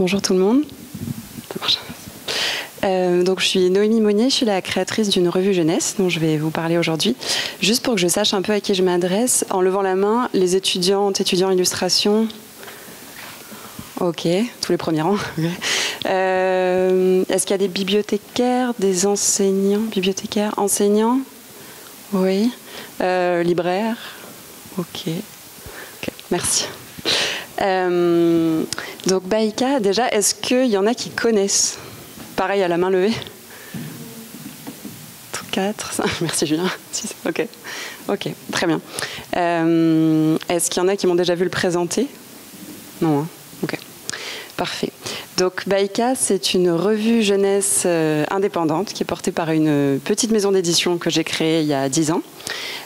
bonjour tout le monde. Donc je suis Noémie Monnier, je suis la créatrice d'une revue jeunesse dont je vais vous parler aujourd'hui. Juste pour que je sache un peu à qui je m'adresse, en levant la main, les étudiants illustration. Ok, tous les premiers rangs. Est-ce qu'il y a des bibliothécaires, des enseignants, enseignants? Oui. Libraires? Ok, merci. Donc Baïka, déjà, est-ce qu'il y en a qui connaissent? Pareil à la main levée. 4, 5, merci Julien. 6, ok, très bien. Est-ce qu'il y en a qui m'ont déjà vu le présenter? Non, hein. Ok, parfait. Donc Baïka, c'est une revue jeunesse indépendante qui est portée par une petite maison d'édition que j'ai créée il y a 10 ans.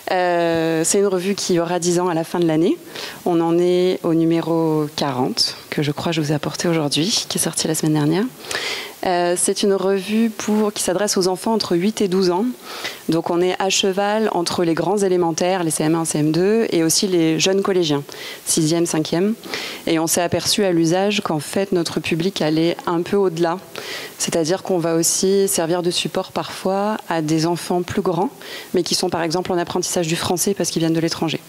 C'est une revue qui aura 10 ans à la fin de l'année. On en est au numéro 40, que je crois je vous ai apporté aujourd'hui, qui est sorti la semaine dernière. C'est une revue qui s'adresse aux enfants entre 8 et 12 ans. Donc on est à cheval entre les grands élémentaires, les CM1, CM2, et aussi les jeunes collégiens, 6e, 5e. Et on s'est aperçu à l'usage qu'en fait notre public allait un peu au-delà. C'est-à-dire qu'on va aussi servir de support parfois à des enfants plus grands, mais qui sont par exemple en apprentissage du français parce qu'ils viennent de l'étranger.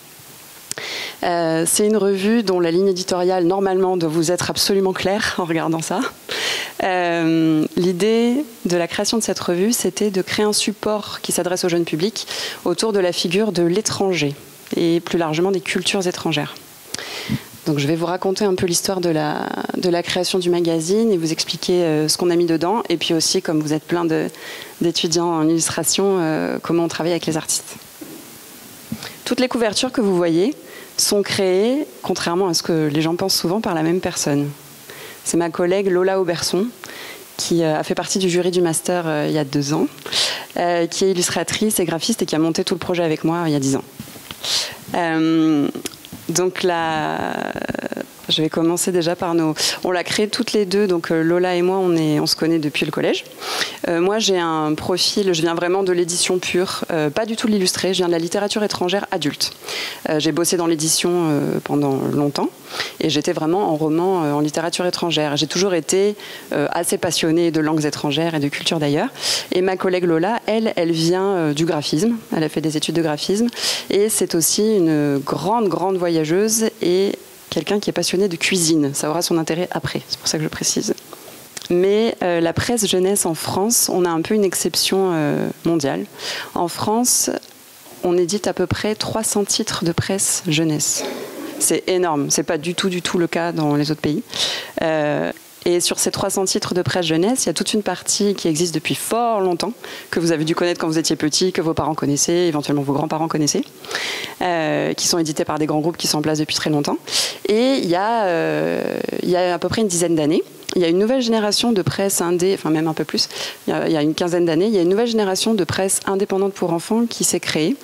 C'est une revue dont la ligne éditoriale, normalement, doit vous être absolument claire en regardant ça. L'idée de la création de cette revue, c'était de créer un support qui s'adresse au jeune public autour de la figure de l'étranger et plus largement des cultures étrangères. Donc je vais vous raconter un peu l'histoire de la création du magazine et vous expliquer ce qu'on a mis dedans. Et puis aussi, comme vous êtes plein d'étudiants en illustration, comment on travaille avec les artistes. Toutes les couvertures que vous voyez sont créées, contrairement à ce que les gens pensent souvent, par la même personne. C'est ma collègue Lola Auberson, qui a fait partie du jury du master il y a 2 ans, qui est illustratrice et graphiste et qui a monté tout le projet avec moi il y a 10 ans. Donc là, je vais commencer déjà par on l'a créé toutes les deux, donc Lola et moi, on se connaît depuis le collège. Moi, j'ai un profil, je viens vraiment de l'édition pure, pas du tout de l'illustré, je viens de la littérature étrangère adulte. J'ai bossé dans l'édition pendant longtemps et j'étais vraiment en roman, en littérature étrangère. J'ai toujours été assez passionnée de langues étrangères et de culture d'ailleurs. Et ma collègue Lola, elle vient du graphisme, elle a fait des études de graphisme et c'est aussi une grande voyageuse et quelqu'un qui est passionné de cuisine. Ça aura son intérêt après, c'est pour ça que je précise. Mais la presse jeunesse en France, on a un peu une exception mondiale. En France, on édite à peu près 300 titres de presse jeunesse. C'est énorme, c'est pas du tout le cas dans les autres pays. Et sur ces 300 titres de presse jeunesse, il y a toute une partie qui existe depuis fort longtemps, que vous avez dû connaître quand vous étiez petit, que vos parents connaissaient, éventuellement vos grands-parents connaissaient, qui sont édités par des grands groupes qui sont en place depuis très longtemps. Et il y a à peu près une dizaine d'années, il y a une nouvelle génération de presse indé, enfin même un peu plus, il y a une quinzaine d'années, il y a une nouvelle génération de presse indépendante pour enfants qui s'est créée.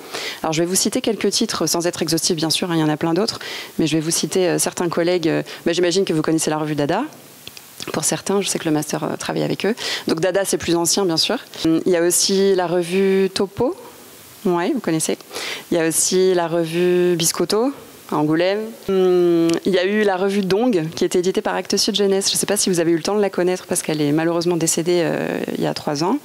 Alors je vais vous citer quelques titres, sans être exhaustif bien sûr, hein, il y en a plein d'autres, mais je vais vous citer certains collègues. J'imagine que vous connaissez la revue Dada. Pour certains, je sais que le master travaille avec eux. Donc Dada, c'est plus ancien, bien sûr. Il y a aussi la revue Topo. Oui, vous connaissez. Il y a aussi la revue Biscotto, à Angoulême. Il y a eu la revue Dong, qui était éditée par Actes Sud Jeunesse. Je ne sais pas si vous avez eu le temps de la connaître, parce qu'elle est malheureusement décédée il y a 3 ans.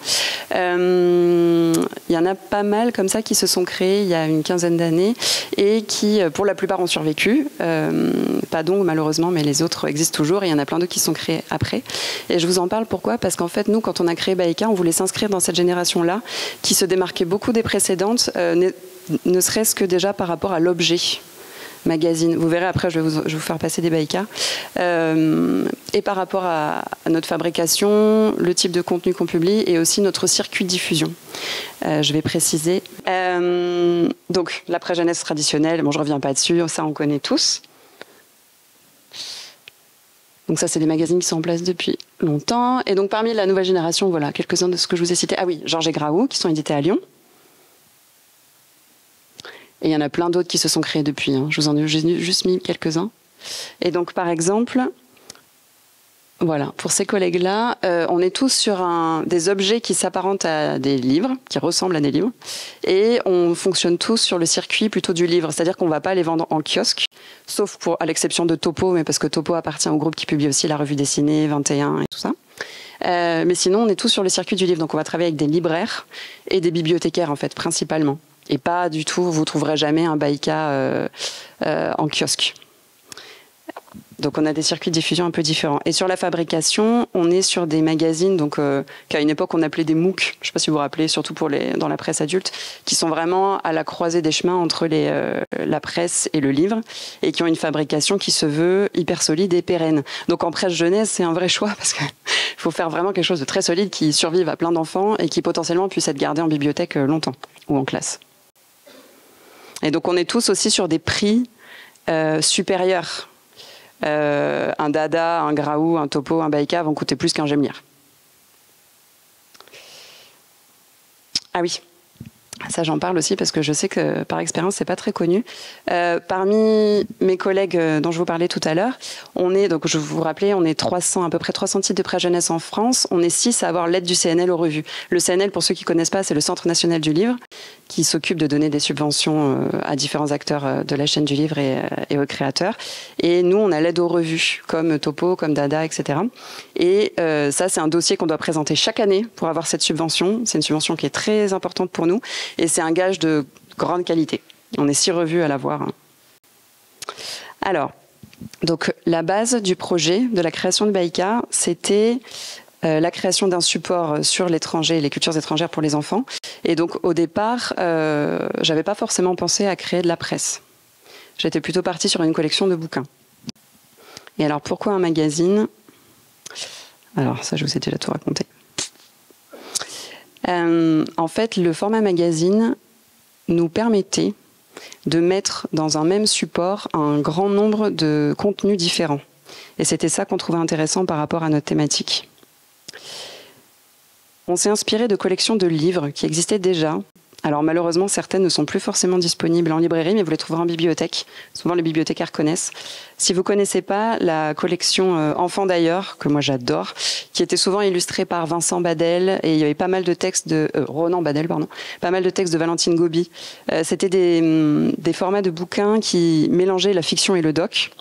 Il y en a pas mal comme ça qui se sont créés il y a une quinzaine d'années et qui, pour la plupart, ont survécu. Pas Dong, malheureusement, mais les autres existent toujours. Et il y en a plein d'autres qui sont créés après. Et je vous en parle pourquoi? Parce qu'en fait, nous, quand on a créé Baïka, on voulait s'inscrire dans cette génération-là, qui se démarquait beaucoup des précédentes, ne serait-ce que déjà par rapport à l'objet magazine. Vous verrez après, je vais vous faire passer des Baïka. Et par rapport à notre fabrication, le type de contenu qu'on publie et aussi notre circuit de diffusion. Je vais préciser. Donc, la presse jeunesse traditionnelle, bon, je ne reviens pas dessus, ça on connaît tous. Donc ça, c'est des magazines qui sont en place depuis longtemps. Et donc, parmi la nouvelle génération, voilà, quelques-uns de ce que je vous ai cité. Ah oui, Georges et Graou, qui sont édités à Lyon. Et il y en a plein d'autres qui se sont créés depuis. Hein. Je vous en ai juste mis quelques-uns. Et donc, par exemple, Voilà, pour ces collègues-là, on est tous sur des objets qui s'apparentent à des livres, qui ressemblent à des livres, et on fonctionne tous sur le circuit plutôt du livre, c'est-à-dire qu'on ne va pas les vendre en kiosque, sauf à l'exception de Topo, mais parce que Topo appartient au groupe qui publie aussi la revue dessinée, 21 et tout ça. Mais sinon, on est tous sur le circuit du livre, donc on va travailler avec des libraires et des bibliothécaires, en fait, principalement. Et pas du tout, vous ne trouverez jamais un Baïka en kiosque. Donc on a des circuits de diffusion un peu différents. Et sur la fabrication, on est sur des magazines qu'à une époque on appelait des MOOC, je ne sais pas si vous vous rappelez, surtout dans la presse adulte, qui sont vraiment à la croisée des chemins entre la presse et le livre, et qui ont une fabrication qui se veut hyper solide et pérenne. Donc en presse jeunesse, c'est un vrai choix, parce qu'il faut faire vraiment quelque chose de très solide qui survive à plein d'enfants et qui potentiellement puisse être gardé en bibliothèque longtemps, ou en classe. Et donc on est tous aussi sur des prix supérieurs. Un Dada, un Graou, un Topo, un Baïka vont coûter plus qu'un Gemlire. Ah oui, ça j'en parle aussi parce que je sais que par expérience c'est pas très connu. Parmi mes collègues dont je vous parlais tout à l'heure, donc je vous rappelais, on est à peu près 300 titres de presse jeunesse en France. On est 6 à avoir l'aide du CNL aux revues. Le CNL, pour ceux qui connaissent pas, c'est le Centre national du livre, qui s'occupe de donner des subventions à différents acteurs de la chaîne du livre et aux créateurs. Et nous, on a l'aide aux revues, comme Topo, comme Dada, etc. Et ça, c'est un dossier qu'on doit présenter chaque année pour avoir cette subvention. C'est une subvention qui est très importante pour nous. Et c'est un gage de grande qualité. On est 6 revues à l'avoir. Alors, donc la base du projet de la création de Baïka, c'était la création d'un support sur l'étranger, les cultures étrangères pour les enfants. Et donc au départ, j'avais pas forcément pensé à créer de la presse. J'étais plutôt partie sur une collection de bouquins. Et alors pourquoi un magazine? Alors ça, je vous ai déjà tout raconté. En fait, le format magazine nous permettait de mettre dans un même support un grand nombre de contenus différents. Et c'était ça qu'on trouvait intéressant par rapport à notre thématique. On s'est inspiré de collections de livres qui existaient déjà. Alors malheureusement, certaines ne sont plus forcément disponibles en librairie, mais vous les trouverez en bibliothèque. Souvent, les bibliothécaires connaissent. Si vous ne connaissez pas la collection Enfants d'ailleurs, que moi j'adore, qui était souvent illustrée par Vincent Badel, et il y avait pas mal de textes de Ronan Badel, pardon, pas mal de textes de Valentine Gobi. C'était des formats de bouquins qui mélangeaient la fiction et le doc,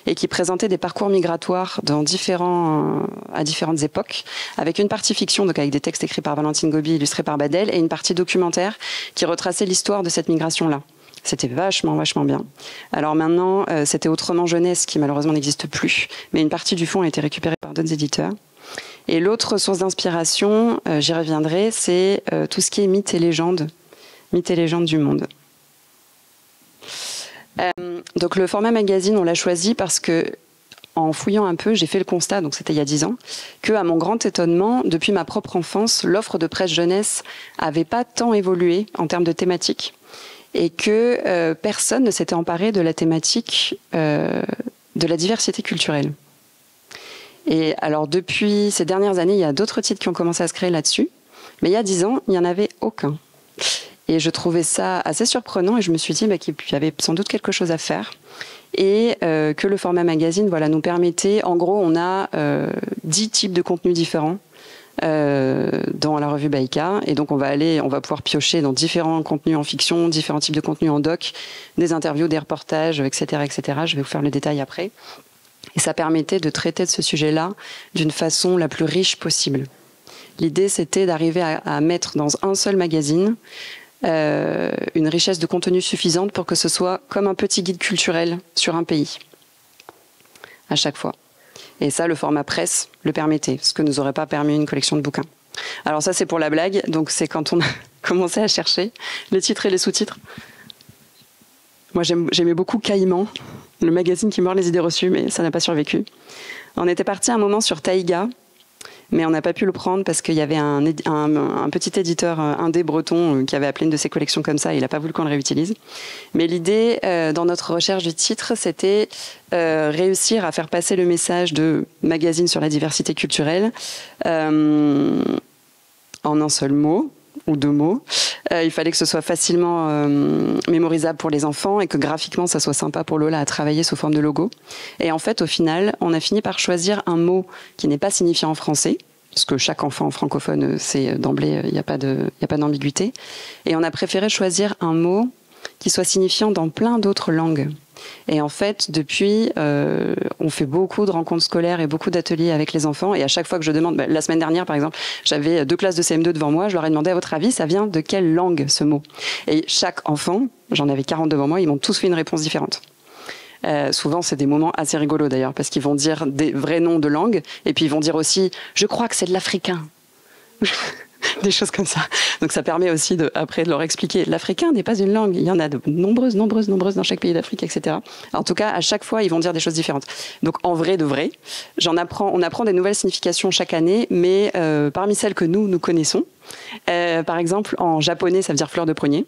et qui présentaient des parcours migratoires à différentes époques, avec une partie fiction, donc avec des textes écrits par Valentine Gobi, illustrés par Badel, et une partie documentaire qui retraçait l'histoire de cette migration-là. C'était vachement bien. Alors maintenant, c'était Autrement Jeunesse, qui malheureusement n'existe plus, mais une partie du fond a été récupérée par d'autres éditeurs. Et l'autre source d'inspiration, j'y reviendrai, c'est tout ce qui est mythes et légendes du monde. Donc le format magazine, on l'a choisi parce que, en fouillant un peu, j'ai fait le constat, donc c'était il y a 10 ans, qu'à mon grand étonnement, depuis ma propre enfance, l'offre de presse jeunesse n'avait pas tant évolué en termes de thématique, et que personne ne s'était emparé de la thématique de la diversité culturelle. Et alors depuis ces dernières années, il y a d'autres titres qui ont commencé à se créer là-dessus, mais il y a 10 ans, il n'y en avait aucun. Et je trouvais ça assez surprenant et je me suis dit qu'il y avait sans doute quelque chose à faire. Et que le format magazine nous permettait, en gros, on a 10 types de contenus différents dans la revue Baïka. Et donc on va pouvoir piocher dans différents contenus en fiction, différents types de contenus en doc, des interviews, des reportages, etc., etc. Je vais vous faire le détail après. Et ça permettait de traiter de ce sujet-là d'une façon la plus riche possible. L'idée, c'était d'arriver à mettre dans un seul magazine une richesse de contenu suffisante pour que ce soit comme un petit guide culturel sur un pays, à chaque fois. Et ça, le format presse le permettait, ce que nous aurait pas permis une collection de bouquins. Alors ça, c'est pour la blague, donc c'est quand on a commencé à chercher les titres et les sous-titres. Moi, j'aimais beaucoup Caïman, le magazine qui mord les idées reçues, mais ça n'a pas survécu. On était parti un moment sur Taïga, mais on n'a pas pu le prendre parce qu'il y avait un petit éditeur indé breton qui avait appelé une de ses collections comme ça et il n'a pas voulu qu'on le réutilise. Mais l'idée, dans notre recherche du titre, c'était réussir à faire passer le message de magazine sur la diversité culturelle en un seul mot, ou 2 mots. Il fallait que ce soit facilement mémorisable pour les enfants et que graphiquement, ça soit sympa pour Lola à travailler sous forme de logo. Et en fait, au final, on a fini par choisir un mot qui n'est pas signifié en français, parce que chaque enfant francophone sait d'emblée, il n'y a pas d'ambiguïté. Et on a préféré choisir un mot qui soit signifiant dans plein d'autres langues. Et en fait, depuis, on fait beaucoup de rencontres scolaires et beaucoup d'ateliers avec les enfants. Et à chaque fois que je demande, la semaine dernière par exemple, j'avais 2 classes de CM2 devant moi, je leur ai demandé à votre avis, ça vient de quelle langue ce mot? Et chaque enfant, j'en avais 40 devant moi, ils m'ont tous fait une réponse différente. Souvent, c'est des moments assez rigolos d'ailleurs, parce qu'ils vont dire des vrais noms de langue, et puis ils vont dire aussi « je crois que c'est de l'africain ». Des choses comme ça. Donc ça permet aussi après de leur expliquer l'africain n'est pas une langue, il y en a de nombreuses dans chaque pays d'Afrique, etc. En tout cas, à chaque fois, ils vont dire des choses différentes. Donc en vrai de vrai, on apprend des nouvelles significations chaque année, mais parmi celles que nous connaissons, par exemple, en japonais, ça veut dire fleur de prunier.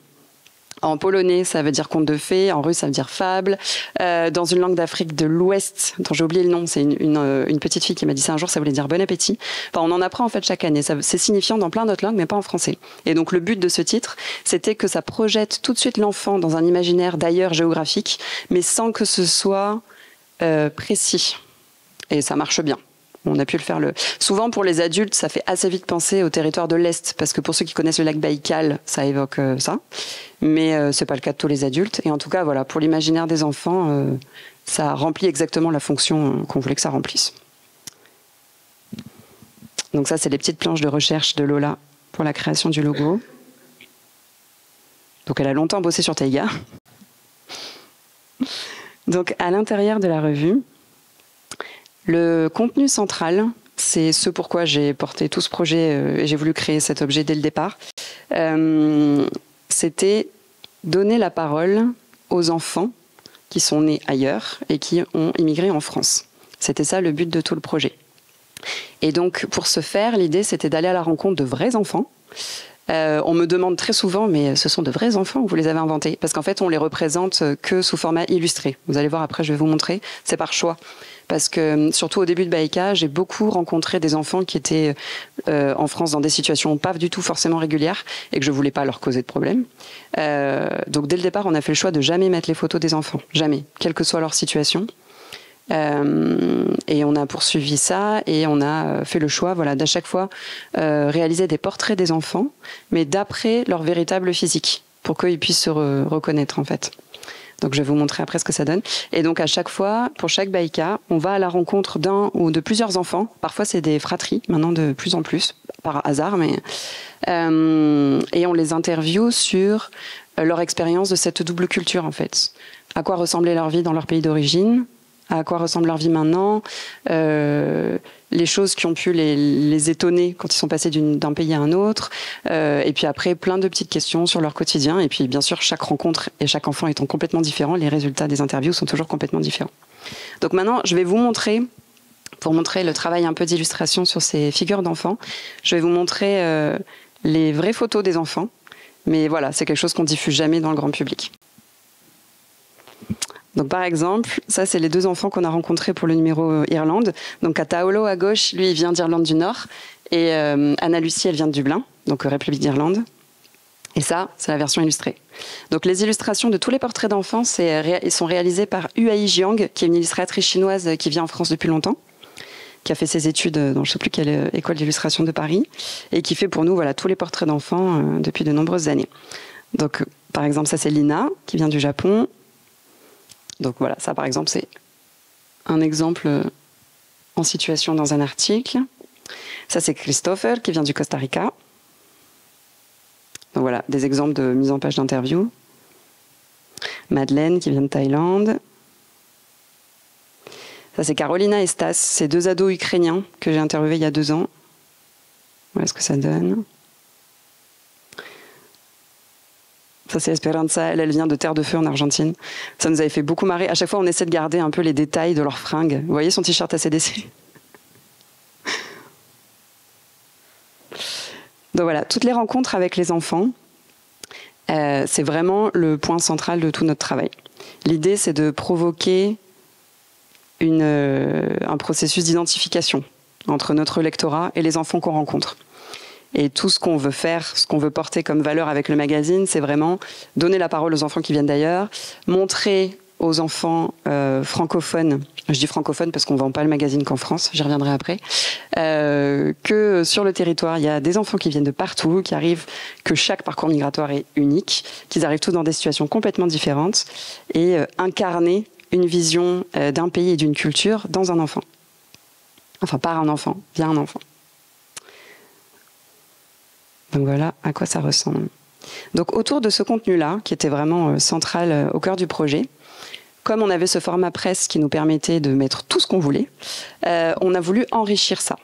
En polonais, ça veut dire conte de fées. En russe, ça veut dire fable. Dans une langue d'Afrique de l'Ouest, dont j'ai oublié le nom, c'est une petite fille qui m'a dit ça un jour, ça voulait dire bon appétit. Enfin, on en apprend en fait chaque année. C'est signifiant dans plein d'autres langues, mais pas en français. Et donc le but de ce titre, c'était que ça projette tout de suite l'enfant dans un imaginaire d'ailleurs géographique, mais sans que ce soit précis. Et ça marche bien. On a pu le faire. Souvent, pour les adultes, ça fait assez vite penser au territoire de l'Est, parce que pour ceux qui connaissent le lac Baïkal, ça évoque ça. Mais c'est pas le cas de tous les adultes. Et en tout cas, voilà, pour l'imaginaire des enfants, ça remplit exactement la fonction qu'on voulait que ça remplisse. Donc ça, c'est les petites planches de recherche de Lola pour la création du logo. Donc elle a longtemps bossé sur Taïga. Donc à l'intérieur de la revue, le contenu central, c'est ce pourquoi j'ai porté tout ce projet et j'ai voulu créer cet objet dès le départ. C'était donner la parole aux enfants qui sont nés ailleurs et qui ont immigré en France. C'était ça le but de tout le projet. Et donc pour ce faire, l'idée c'était d'aller à la rencontre de vrais enfants. On me demande très souvent, mais ce sont de vrais enfants ou vous les avez inventés? Parce qu'en fait, on les représente que sous format illustré. Vous allez voir après, je vais vous montrer. C'est par choix. Parce que, surtout au début de Baïka, j'ai beaucoup rencontré des enfants qui étaient en France dans des situations pas du tout forcément régulières et que je voulais pas leur causer de problème. Donc dès le départ, on a fait le choix de jamais mettre les photos des enfants. Jamais. Quelle que soit leur situation. Et on a poursuivi ça et on a fait le choix, voilà, d'à chaque fois réaliser des portraits des enfants, mais d'après leur véritable physique, pour qu'ils puissent se reconnaître en fait. Donc je vais vous montrer après ce que ça donne. Et donc à chaque fois, pour chaque Baïka, on va à la rencontre d'un ou de plusieurs enfants. Parfois c'est des fratries, maintenant de plus en plus, par hasard, mais et on les interviewe sur leur expérience de cette double culture en fait. À quoi ressemblait leur vie dans leur pays d'origine, à quoi ressemble leur vie maintenant, les choses qui ont pu les étonner quand ils sont passés d'un pays à un autre, et puis après plein de petites questions sur leur quotidien, et puis bien sûr chaque rencontre et chaque enfant étant complètement différent, les résultats des interviews sont toujours complètement différents. Donc maintenant je vais vous montrer, pour montrer le travail un peu d'illustration sur ces figures d'enfants, je vais vous montrer les vraies photos des enfants, mais voilà, c'est quelque chose qu'on diffuse jamais dans le grand public. Donc par exemple, ça c'est les 2 enfants qu'on a rencontrés pour le numéro Irlande. Donc à Taolo à gauche, lui il vient d'Irlande du Nord et Anna-Lucie elle vient de Dublin, donc République d'Irlande. Et ça, c'est la version illustrée. Donc les illustrations de tous les portraits d'enfants sont réalisées par Huai Jiang, qui est une illustratrice chinoise qui vit en France depuis longtemps, qui a fait ses études dans je ne sais plus quelle école d'illustration de Paris, et qui fait pour nous voilà, tous les portraits d'enfants depuis de nombreuses années. Donc par exemple, ça c'est Lina, qui vient du Japon. Donc voilà, ça par exemple, c'est un exemple en situation dans un article. Ça c'est Christopher qui vient du Costa Rica. Donc voilà, des exemples de mise en page d'interview. Madeleine qui vient de Thaïlande. Ça c'est Carolina et Stas, c'est 2 ados ukrainiens que j'ai interviewés il y a 2 ans. Voilà ce que ça donne. Ça, c'est Esperanza. Elle vient de Terre de Feu en Argentine. Ça nous avait fait beaucoup marrer. À chaque fois, on essaie de garder un peu les détails de leurs fringues. Vous voyez son t-shirt ACDC? Donc voilà, toutes les rencontres avec les enfants, c'est vraiment le point central de tout notre travail. L'idée, c'est de provoquer un processus d'identification entre notre lectorat et les enfants qu'on rencontre. Et tout ce qu'on veut faire, ce qu'on veut porter comme valeur avec le magazine, c'est vraiment donner la parole aux enfants qui viennent d'ailleurs, montrer aux enfants francophones, je dis francophones parce qu'on ne vend pas le magazine qu'en France, j'y reviendrai après, que sur le territoire, il y a des enfants qui viennent de partout, qui arrivent, que chaque parcours migratoire est unique, qu'ils arrivent tous dans des situations complètement différentes, et incarner une vision d'un pays et d'une culture dans un enfant. Enfin, par un enfant, via un enfant. Donc voilà à quoi ça ressemble. Donc autour de ce contenu-là, qui était vraiment central au cœur du projet, comme on avait ce format presse qui nous permettait de mettre tout ce qu'on voulait, on a voulu enrichir ça.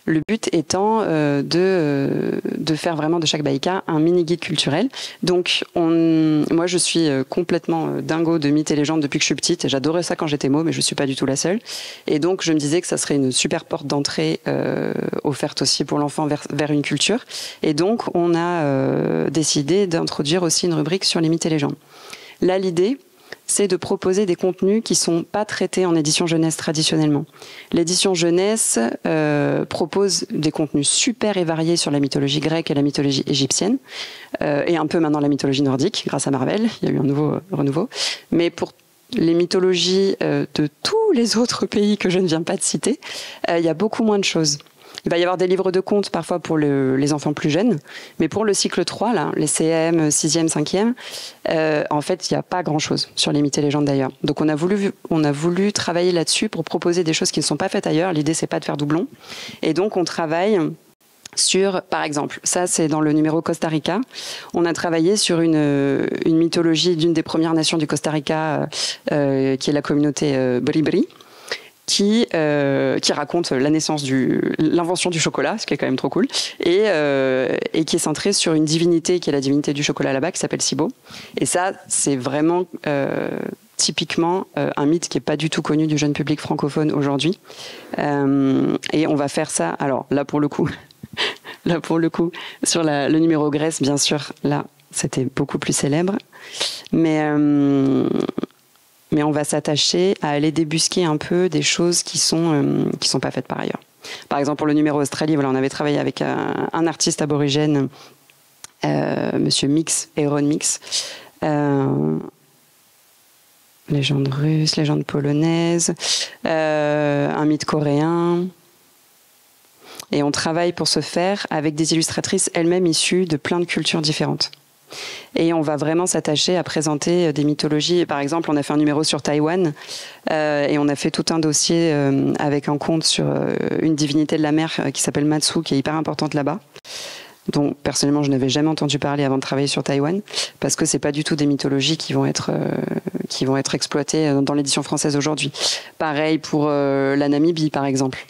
Le but étant de faire vraiment de chaque baïka un mini-guide culturel. Donc, moi, je suis complètement dingo de mythes et légendes depuis que je suis petite. Et j'adorais ça quand j'étais môme, mais je ne suis pas du tout la seule. Et donc, je me disais que ça serait une super porte d'entrée offerte aussi pour l'enfant vers une culture. Et donc, on a décidé d'introduire aussi une rubrique sur les mythes et légendes. Là, l'idée, c'est de proposer des contenus qui ne sont pas traités en édition jeunesse traditionnellement. L'édition jeunesse propose des contenus super et variés sur la mythologie grecque et la mythologie égyptienne, et un peu maintenant la mythologie nordique, grâce à Marvel, il y a eu un nouveau renouveau. Mais pour les mythologies de tous les autres pays que je ne viens pas de citer, il y a beaucoup moins de choses. Il va y avoir des livres de contes parfois pour les enfants plus jeunes, mais pour le cycle 3, là, les CM, 6e, 5e, en fait, il n'y a pas grand-chose sur les mythes et légendes d'ailleurs. Donc on a voulu travailler là-dessus pour proposer des choses qui ne sont pas faites ailleurs. L'idée, c'est pas de faire doublon. Et donc on travaille sur, par exemple, ça c'est dans le numéro Costa Rica, on a travaillé sur une mythologie d'une des premières nations du Costa Rica, qui est la communauté Bribri. Qui raconte la naissance l'invention du chocolat, ce qui est quand même trop cool, et qui est centré sur une divinité qui est la divinité du chocolat là-bas, qui s'appelle Sibo. Et ça, c'est vraiment typiquement un mythe qui n'est pas du tout connu du jeune public francophone aujourd'hui. Et on va faire ça, alors là pour le coup, sur le numéro Grèce, bien sûr, là, c'était beaucoup plus célèbre. Mais on va s'attacher à aller débusquer un peu des choses qui sont pas faites par ailleurs. Par exemple, pour le numéro Australie, voilà, on avait travaillé avec un artiste aborigène, Monsieur Mix, Aaron Mix, légende russe, légende polonaise, un mythe coréen. Et on travaille pour ce faire avec des illustratrices elles-mêmes issues de plein de cultures différentes. Et on va vraiment s'attacher à présenter des mythologies. Par exemple, on a fait un numéro sur Taïwan et on a fait tout un dossier avec un conte sur une divinité de la mer qui s'appelle Matsu, qui est hyper importante là-bas, dont personnellement je n'avais jamais entendu parler avant de travailler sur Taïwan, parce que c'est pas du tout des mythologies qui vont être exploitées dans l'édition française aujourd'hui. Pareil pour la Namibie, par exemple.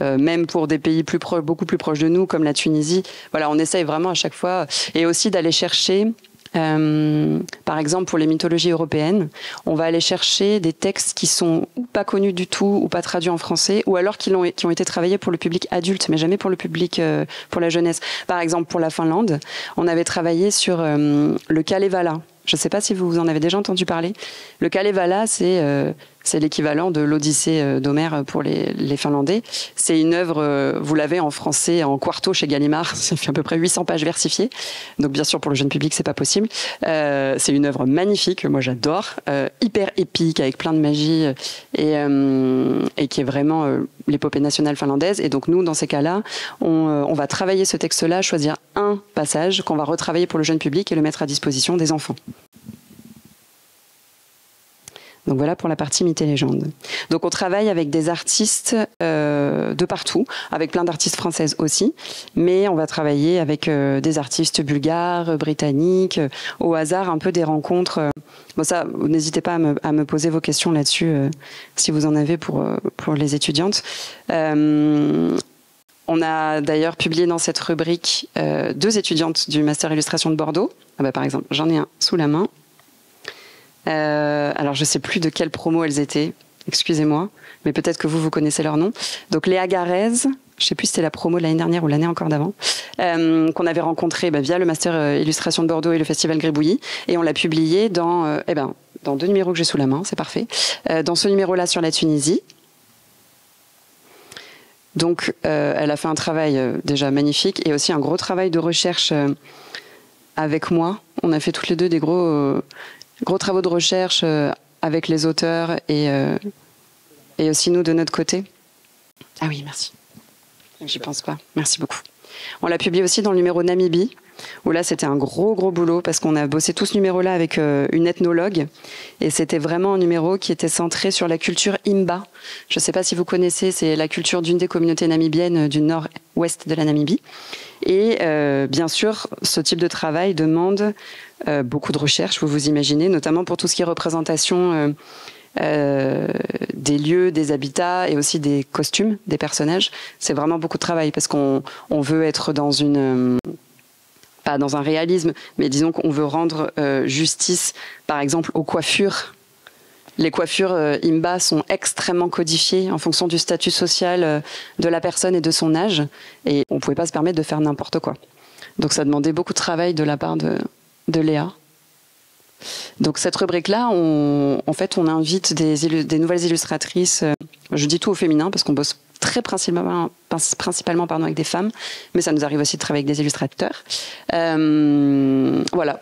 Même pour des pays beaucoup plus proches de nous, comme la Tunisie. Voilà, on essaye vraiment à chaque fois, et aussi d'aller chercher, par exemple pour les mythologies européennes, on va aller chercher des textes qui sont ou pas connus du tout, ou pas traduits en français, ou alors qui ont été travaillés pour le public adulte, mais jamais pour le public, pour la jeunesse. Par exemple, pour la Finlande, on avait travaillé sur le Kalevala. Je ne sais pas si vous en avez déjà entendu parler. Le Kalevala, c'est l'équivalent de l'Odyssée d'Homère pour les Finlandais. C'est une œuvre, vous l'avez en français, en quarto chez Gallimard, ça fait à peu près 800 pages versifiées. Donc bien sûr, pour le jeune public, c'est pas possible. C'est une œuvre magnifique, moi j'adore, hyper épique, avec plein de magie, et qui est vraiment l'épopée nationale finlandaise. Et donc nous, dans ces cas-là, on va travailler ce texte-là, choisir un passage qu'on va retravailler pour le jeune public et le mettre à disposition des enfants. Donc voilà pour la partie mythes et légendes. Donc on travaille avec des artistes de partout, avec plein d'artistes françaises aussi, mais on va travailler avec des artistes bulgares, britanniques, au hasard un peu des rencontres. Bon ça, n'hésitez pas à me poser vos questions là-dessus si vous en avez pour les étudiantes. On a d'ailleurs publié dans cette rubrique 2 étudiantes du Master Illustration de Bordeaux. Ah bah, par exemple, j'en ai un sous la main. Alors je ne sais plus de quelle promo elles étaient, excusez-moi, mais peut-être que vous connaissez leur nom. Donc Léa Garez, je ne sais plus si c'était la promo de l'année dernière ou l'année encore d'avant, qu'on avait rencontré via le Master Illustration de Bordeaux et le Festival Gribouillis, et on l'a publié dans 2 numéros que j'ai sous la main, c'est parfait. Dans ce numéro-là sur la Tunisie, Donc, elle a fait un travail déjà magnifique et aussi un gros travail de recherche avec moi. On a fait toutes les deux des gros travaux de recherche avec les auteurs et aussi nous de notre côté. Ah oui, merci. J'y pense pas. Merci beaucoup. On l'a publié aussi dans le numéro Namibie, où là c'était un gros boulot parce qu'on a bossé tout ce numéro-là avec une ethnologue et c'était vraiment un numéro qui était centré sur la culture Imba. Je ne sais pas si vous connaissez, c'est la culture d'une des communautés namibiennes du nord-ouest de la Namibie. Et bien sûr, ce type de travail demande beaucoup de recherche, vous vous imaginez, notamment pour tout ce qui est représentation des lieux, des habitats et aussi des costumes des personnages. C'est vraiment beaucoup de travail parce qu'on veut être dans pas dans un réalisme, mais disons qu'on veut rendre justice, par exemple, aux coiffures. Les coiffures Imba sont extrêmement codifiées en fonction du statut social de la personne et de son âge, et on ne pouvait pas se permettre de faire n'importe quoi. Donc ça demandait beaucoup de travail de la part de Léa. Donc cette rubrique-là, en fait, on invite des nouvelles illustratrices, je dis tout au féminin parce qu'on bosse très principalement avec des femmes, mais ça nous arrive aussi de travailler avec des illustrateurs. Voilà,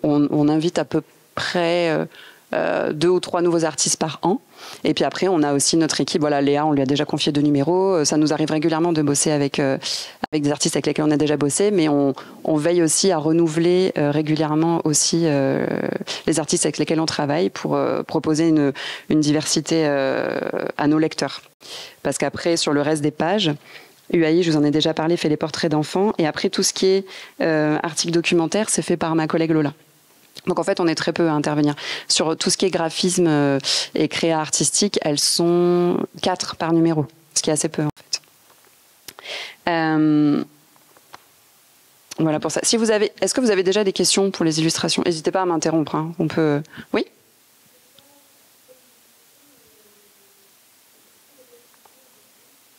on invite à peu près 2 ou 3 nouveaux artistes par an. Et puis après, on a aussi notre équipe. Voilà, Léa, on lui a déjà confié 2 numéros. Ça nous arrive régulièrement de bosser avec des artistes avec lesquels on a déjà bossé, mais on veille aussi à renouveler régulièrement aussi les artistes avec lesquels on travaille pour proposer une diversité à nos lecteurs. Parce qu'après, sur le reste des pages, UAI, je vous en ai déjà parlé, fait les portraits d'enfants. Et après, tout ce qui est article documentaire, c'est fait par ma collègue Lola. Donc en fait, on est très peu à intervenir. Sur tout ce qui est graphisme et créa artistique, elles sont 4 par numéro, ce qui est assez peu en fait. Voilà pour ça. Est-ce que vous avez déjà des questions pour les illustrations? N'hésitez pas à m'interrompre. Hein. On peut. Oui.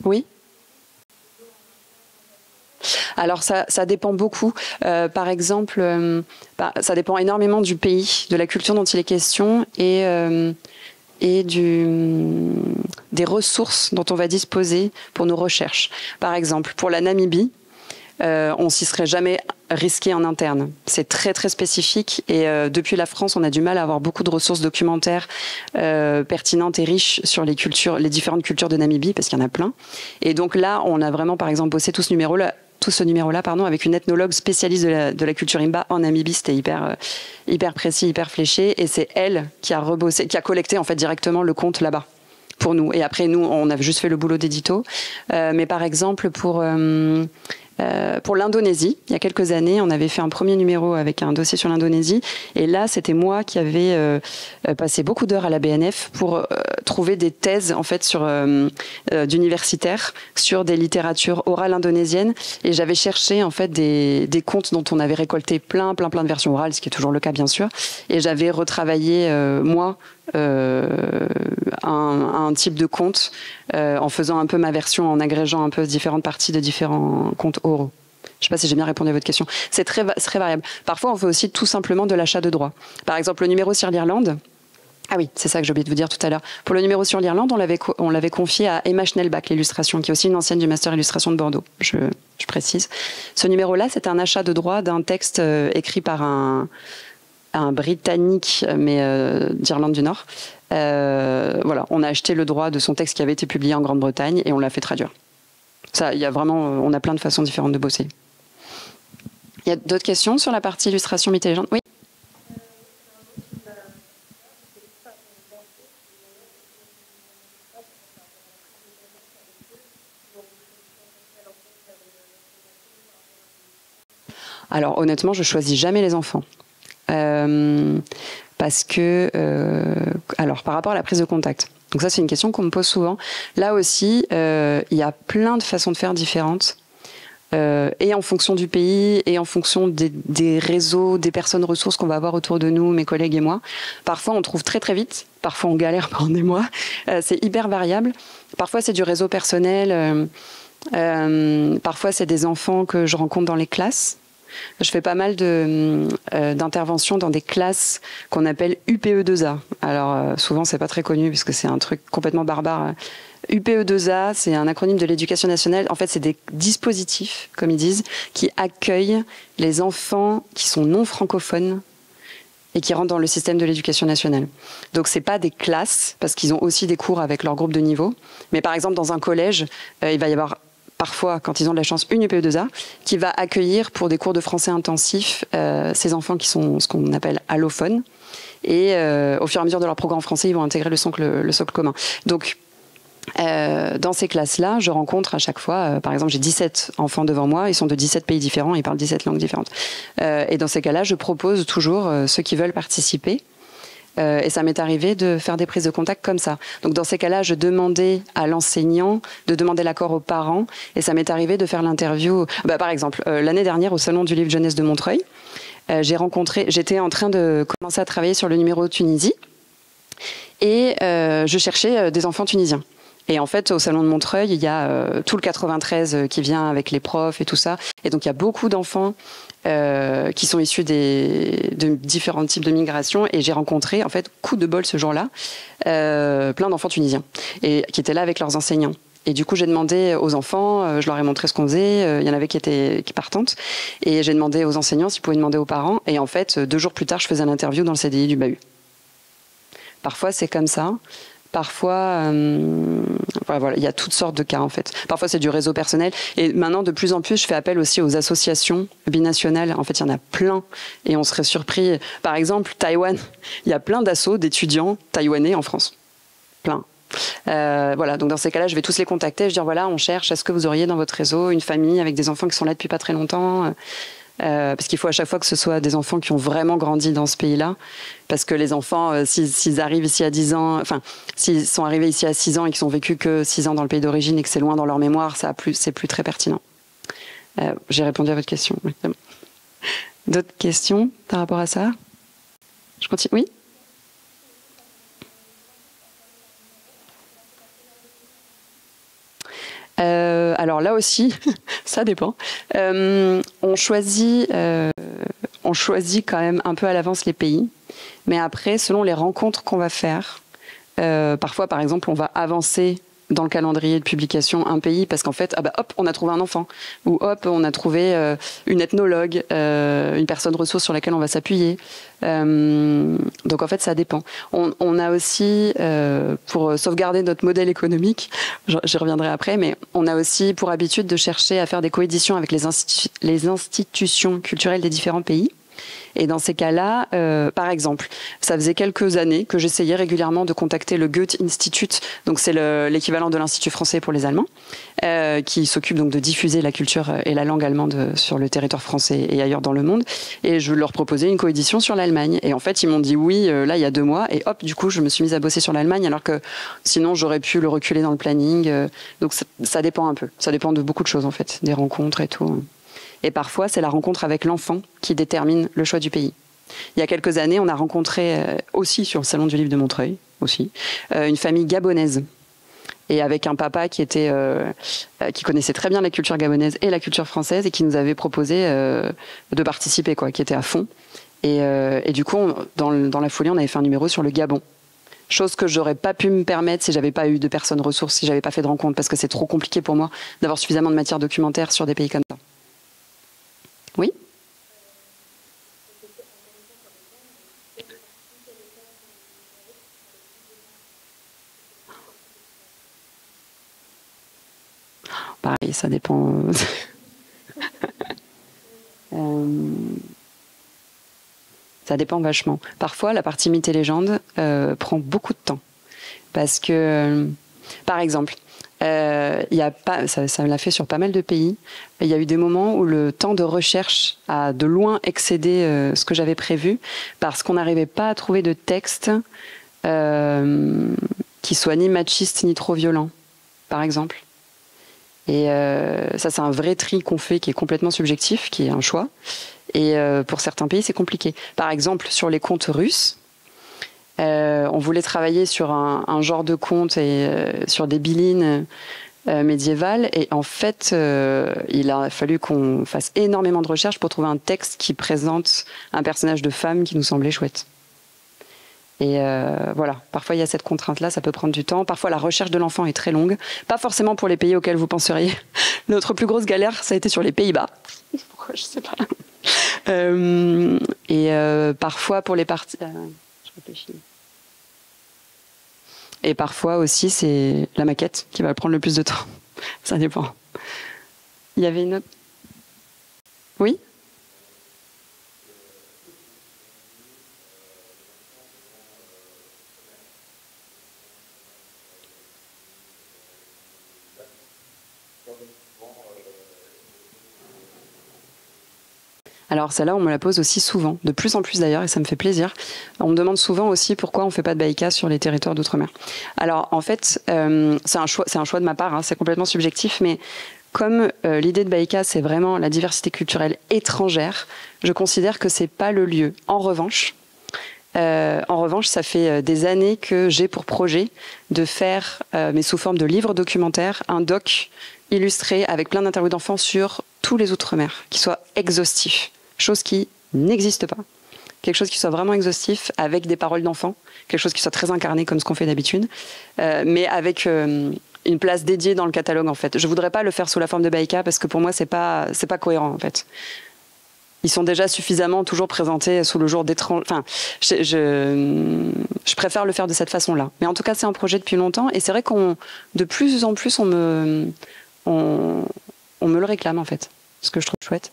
Oui. Alors ça dépend beaucoup. Par exemple, ça dépend énormément du pays, de la culture dont il est question et des ressources dont on va disposer pour nos recherches. Par exemple, pour la Namibie, on s'y serait jamais risqué en interne. C'est très très spécifique et depuis la France, on a du mal à avoir beaucoup de ressources documentaires pertinentes et riches sur les différentes cultures de Namibie, parce qu'il y en a plein. Et donc là, on a vraiment, par exemple, bossé tout ce numéro-là, avec une ethnologue spécialiste de la culture Imba en Namibie. C'était hyper précis, hyper fléché, et c'est elle qui a collecté en fait directement le compte là-bas pour nous. Et après, nous, on a juste fait le boulot d'édito. Mais par exemple, pour l'Indonésie, il y a quelques années, on avait fait un premier numéro avec un dossier sur l'Indonésie. Et là, c'était moi qui avais passé beaucoup d'heures à la BNF pour trouver des thèses en fait d'universitaires sur des littératures orales indonésiennes. Et j'avais cherché en fait des contes dont on avait récolté plein de versions orales, ce qui est toujours le cas bien sûr. Et j'avais retravaillé moi un type de conte en faisant un peu ma version, en agrégeant un peu différentes parties de différents contes oraux. Je ne sais pas si j'ai bien répondu à votre question. C'est très variable. Parfois, on fait aussi tout simplement de l'achat de droits. Par exemple, le numéro sur l'Irlande. Ah oui, c'est ça que j'ai oublié de vous dire tout à l'heure. Pour le numéro sur l'Irlande, on l'avait confié à Emma Schnellbach, l'illustration, qui est aussi une ancienne du Master Illustration de Bordeaux, je précise. Ce numéro-là, c'était un achat de droits d'un texte écrit par un Britannique, mais d'Irlande du Nord. Voilà, on a acheté le droit de son texte qui avait été publié en Grande-Bretagne et on l'a fait traduire. Ça, il y a vraiment, on a plein de façons différentes de bosser. Il y a d'autres questions sur la partie illustration mythes et légendes? Oui. Alors honnêtement, je choisis jamais les enfants. Parce que, alors par rapport à la prise de contact, donc ça c'est une question qu'on me pose souvent. Là aussi, il y a plein de façons de faire différentes, et en fonction du pays, et en fonction des réseaux, des personnes ressources qu'on va avoir autour de nous, mes collègues et moi. Parfois on trouve très très vite, parfois on galère pendant des mois, c'est hyper variable. Parfois c'est du réseau personnel, parfois c'est des enfants que je rencontre dans les classes. Je fais pas mal d'interventions dans des classes qu'on appelle UPE2A. Alors souvent c'est pas très connu parce que c'est un truc complètement barbare. UPE2A, c'est un acronyme de l'éducation nationale. En fait, c'est des dispositifs, comme ils disent, qui accueillent les enfants qui sont non francophones et qui rentrent dans le système de l'éducation nationale. Donc, c'est pas des classes, parce qu'ils ont aussi des cours avec leur groupe de niveau. Mais par exemple, dans un collège, il va y avoir parfois, quand ils ont de la chance, une UPE2A qui va accueillir pour des cours de français intensifs ces enfants qui sont ce qu'on appelle allophones. Et au fur et à mesure de leur programme français, ils vont intégrer le socle commun. Donc, dans ces classes-là, je rencontre à chaque fois, par exemple, j'ai 17 enfants devant moi, ils sont de 17 pays différents, ils parlent 17 langues différentes. Et dans ces cas-là, je propose toujours ceux qui veulent participer. Et ça m'est arrivé de faire des prises de contact comme ça. Donc dans ces cas-là, je demandais à l'enseignant de demander l'accord aux parents. Et ça m'est arrivé de faire l'interview. Par exemple, l'année dernière, au Salon du Livre Jeunesse de Montreuil, j'étais en train de commencer à travailler sur le numéro Tunisie. Et je cherchais des enfants tunisiens. Et en fait, au Salon de Montreuil, il y a tout le 93 qui vient avec les profs et tout ça. Et donc, il y a beaucoup d'enfants qui sont issus de différents types de migration. Et j'ai rencontré, en fait, coup de bol ce jour-là, plein d'enfants tunisiens et qui étaient là avec leurs enseignants. Et du coup, j'ai demandé aux enfants, je leur ai montré ce qu'on faisait. Il y en avait qui partantes. Et j'ai demandé aux enseignants s'ils pouvaient demander aux parents. Et en fait, 2 jours plus tard, je faisais une interview dans le CDI du Bahut. Parfois, c'est comme ça. Parfois, voilà, il y a toutes sortes de cas en fait. Parfois, c'est du réseau personnel. Et maintenant, de plus en plus, je fais appel aussi aux associations binationales. En fait, il y en a plein. Et on serait surpris. Par exemple, Taïwan, il y a plein d'assauts d'étudiants taïwanais en France. Plein. Voilà, donc dans ces cas-là, je vais tous les contacter. Je dis voilà, on cherche, est-ce que vous auriez dans votre réseau une famille avec des enfants qui sont là depuis pas très longtemps parce qu'il faut à chaque fois que ce soit des enfants qui ont vraiment grandi dans ce pays-là. Parce que les enfants, s'ils arrivent ici à 10 ans, enfin, s'ils sont arrivés ici à 6 ans et qu'ils sont vécus que 6 ans dans le pays d'origine et que c'est loin dans leur mémoire, c'est plus très pertinent. J'ai répondu à votre question. Oui. D'autres questions par rapport à ça? Je continue. Oui? Alors là aussi, ça dépend. On choisit quand même un peu à l'avance les pays, mais après, selon les rencontres qu'on va faire, parfois, par exemple, on va avancer dans le calendrier de publication un pays parce qu'en fait, hop, on a trouvé un enfant, ou hop, on a trouvé une ethnologue, une personne ressource sur laquelle on va s'appuyer. Donc en fait, ça dépend. On a aussi, pour sauvegarder notre modèle économique, j'y reviendrai après, mais on a aussi pour habitude de chercher à faire des coéditions avec les institutions culturelles des différents pays. Et dans ces cas-là, par exemple, ça faisait quelques années que j'essayais régulièrement de contacter le Goethe Institut, donc c'est l'équivalent de l'Institut français pour les Allemands, qui s'occupe donc de diffuser la culture et la langue allemande sur le territoire français et ailleurs dans le monde. Et je leur proposais une coédition sur l'Allemagne. Et en fait, ils m'ont dit oui, là, il y a 2 mois. Et hop, du coup, je me suis mise à bosser sur l'Allemagne, alors que sinon, j'aurais pu le reculer dans le planning. Donc, ça dépend un peu. Ça dépend de beaucoup de choses, en fait, des rencontres et tout. Et parfois, c'est la rencontre avec l'enfant qui détermine le choix du pays. Il y a quelques années, on a rencontré aussi sur le Salon du Livre de Montreuil, aussi, une famille gabonaise. Et avec un papa qui connaissait très bien la culture gabonaise et la culture française et qui nous avait proposé de participer, quoi, qui était à fond. Et du coup, dans la foulée, on avait fait un numéro sur le Gabon. Chose que j'aurais pas pu me permettre si j'avais pas eu de personnes ressources, si j'avais pas fait de rencontres, parce que c'est trop compliqué pour moi d'avoir suffisamment de matière documentaire sur des pays comme ça. Oui? Pareil, ça dépend. Ça dépend vachement. Parfois, la partie mythe et légende prend beaucoup de temps. Parce que, par exemple, ça me l'a fait sur pas mal de pays. Il y a eu des moments où le temps de recherche a de loin excédé ce que j'avais prévu parce qu'on n'arrivait pas à trouver de texte qui soit ni machiste ni trop violent, par exemple. Et ça, c'est un vrai tri qu'on fait qui est complètement subjectif, qui est un choix. Et pour certains pays, c'est compliqué. Par exemple, sur les contes russes, on voulait travailler sur un genre de conte et sur des bilines médiévale. Et en fait, il a fallu qu'on fasse énormément de recherches pour trouver un texte qui présente un personnage de femme qui nous semblait chouette. Et voilà, parfois il y a cette contrainte-là, ça peut prendre du temps. Parfois la recherche de l'enfant est très longue, pas forcément pour les pays auxquels vous penseriez. Notre plus grosse galère, ça a été sur les Pays-Bas. Pourquoi, je sais pas. Parfois pour les parties... je réfléchis. Et parfois aussi, c'est la maquette qui va prendre le plus de temps. Ça dépend. Il y avait une autre... Oui ? Alors celle-là, on me la pose aussi souvent, de plus en plus d'ailleurs, et ça me fait plaisir. On me demande souvent aussi pourquoi on ne fait pas de baïka sur les territoires d'outre-mer. Alors en fait, c'est un choix de ma part, hein, c'est complètement subjectif, mais comme l'idée de baïka, c'est vraiment la diversité culturelle étrangère, je considère que c'est pas le lieu. En revanche, ça fait des années que j'ai pour projet de faire, mais sous forme de livre documentaire, un doc illustré avec plein d'interviews d'enfants sur tous les outre-mer, qui soit exhaustif. Chose qui n'existe pas. Quelque chose qui soit vraiment exhaustif, avec des paroles d'enfants, quelque chose qui soit très incarné comme ce qu'on fait d'habitude, mais avec une place dédiée dans le catalogue en fait. Je voudrais pas le faire sous la forme de baïka parce que pour moi c'est pas cohérent en fait. Ils sont déjà suffisamment toujours présentés sous le jour d'étrange. Enfin, je préfère le faire de cette façon-là. Mais en tout cas c'est un projet depuis longtemps et c'est vrai de plus en plus on me le réclame en fait, ce que je trouve chouette.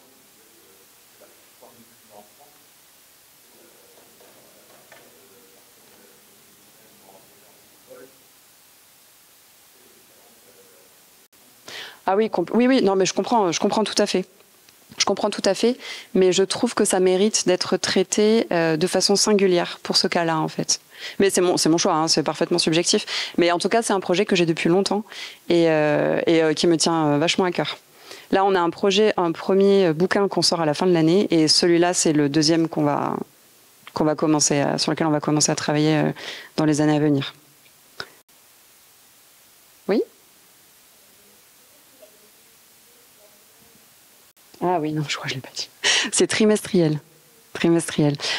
Ah oui, oui, non, mais je comprends tout à fait. Je comprends tout à fait, mais je trouve que ça mérite d'être traité de façon singulière pour ce cas-là, en fait. Mais c'est mon choix, hein, c'est parfaitement subjectif. Mais en tout cas, c'est un projet que j'ai depuis longtemps et qui me tient vachement à cœur. Là, on a un premier bouquin qu'on sort à la fin de l'année, et celui-là, c'est le deuxième sur lequel on va commencer à travailler dans les années à venir. Oui ? Ah oui, non, je crois que je ne l'ai pas dit. C'est trimestriel.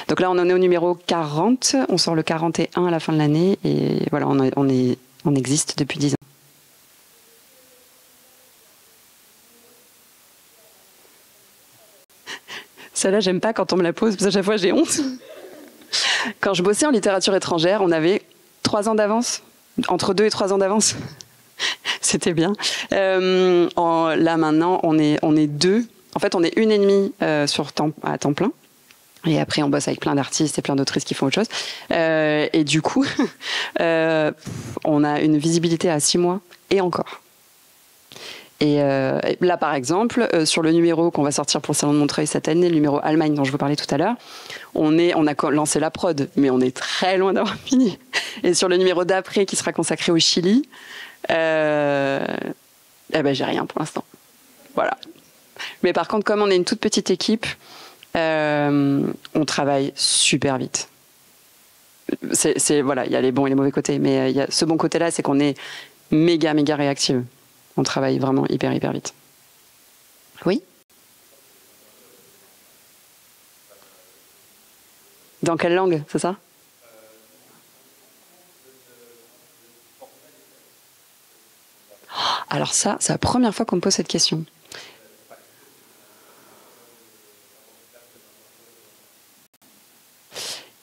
Donc là, on en est au numéro 40. On sort le 41 à la fin de l'année. Et voilà, on existe depuis 10 ans. Celle-là, j'aime pas quand on me la pose, parce qu'à chaque fois, j'ai honte. Quand je bossais en littérature étrangère, on avait 3 ans d'avance. Entre 2 et 3 ans d'avance. C'était bien. Là, maintenant, on est 2. En fait, on est 1,5 à temps plein. Et après, on bosse avec plein d'artistes et plein d'autrices qui font autre chose. Et du coup, on a une visibilité à 6 mois et encore. Et là, par exemple, sur le numéro qu'on va sortir pour le Salon de Montreuil cette année, le numéro Allemagne dont je vous parlais tout à l'heure, on a lancé la prod, mais on est très loin d'avoir fini. Et sur le numéro d'après, qui sera consacré au Chili, j'ai rien pour l'instant. Voilà. Mais par contre, comme on est une toute petite équipe, on travaille super vite. Voilà, il y a les bons et les mauvais côtés, mais il y a ce bon côté-là, c'est qu'on est méga réactive. On travaille vraiment hyper vite. Oui ? Dans quelle langue, c'est ça ? Alors ça, c'est la première fois qu'on me pose cette question.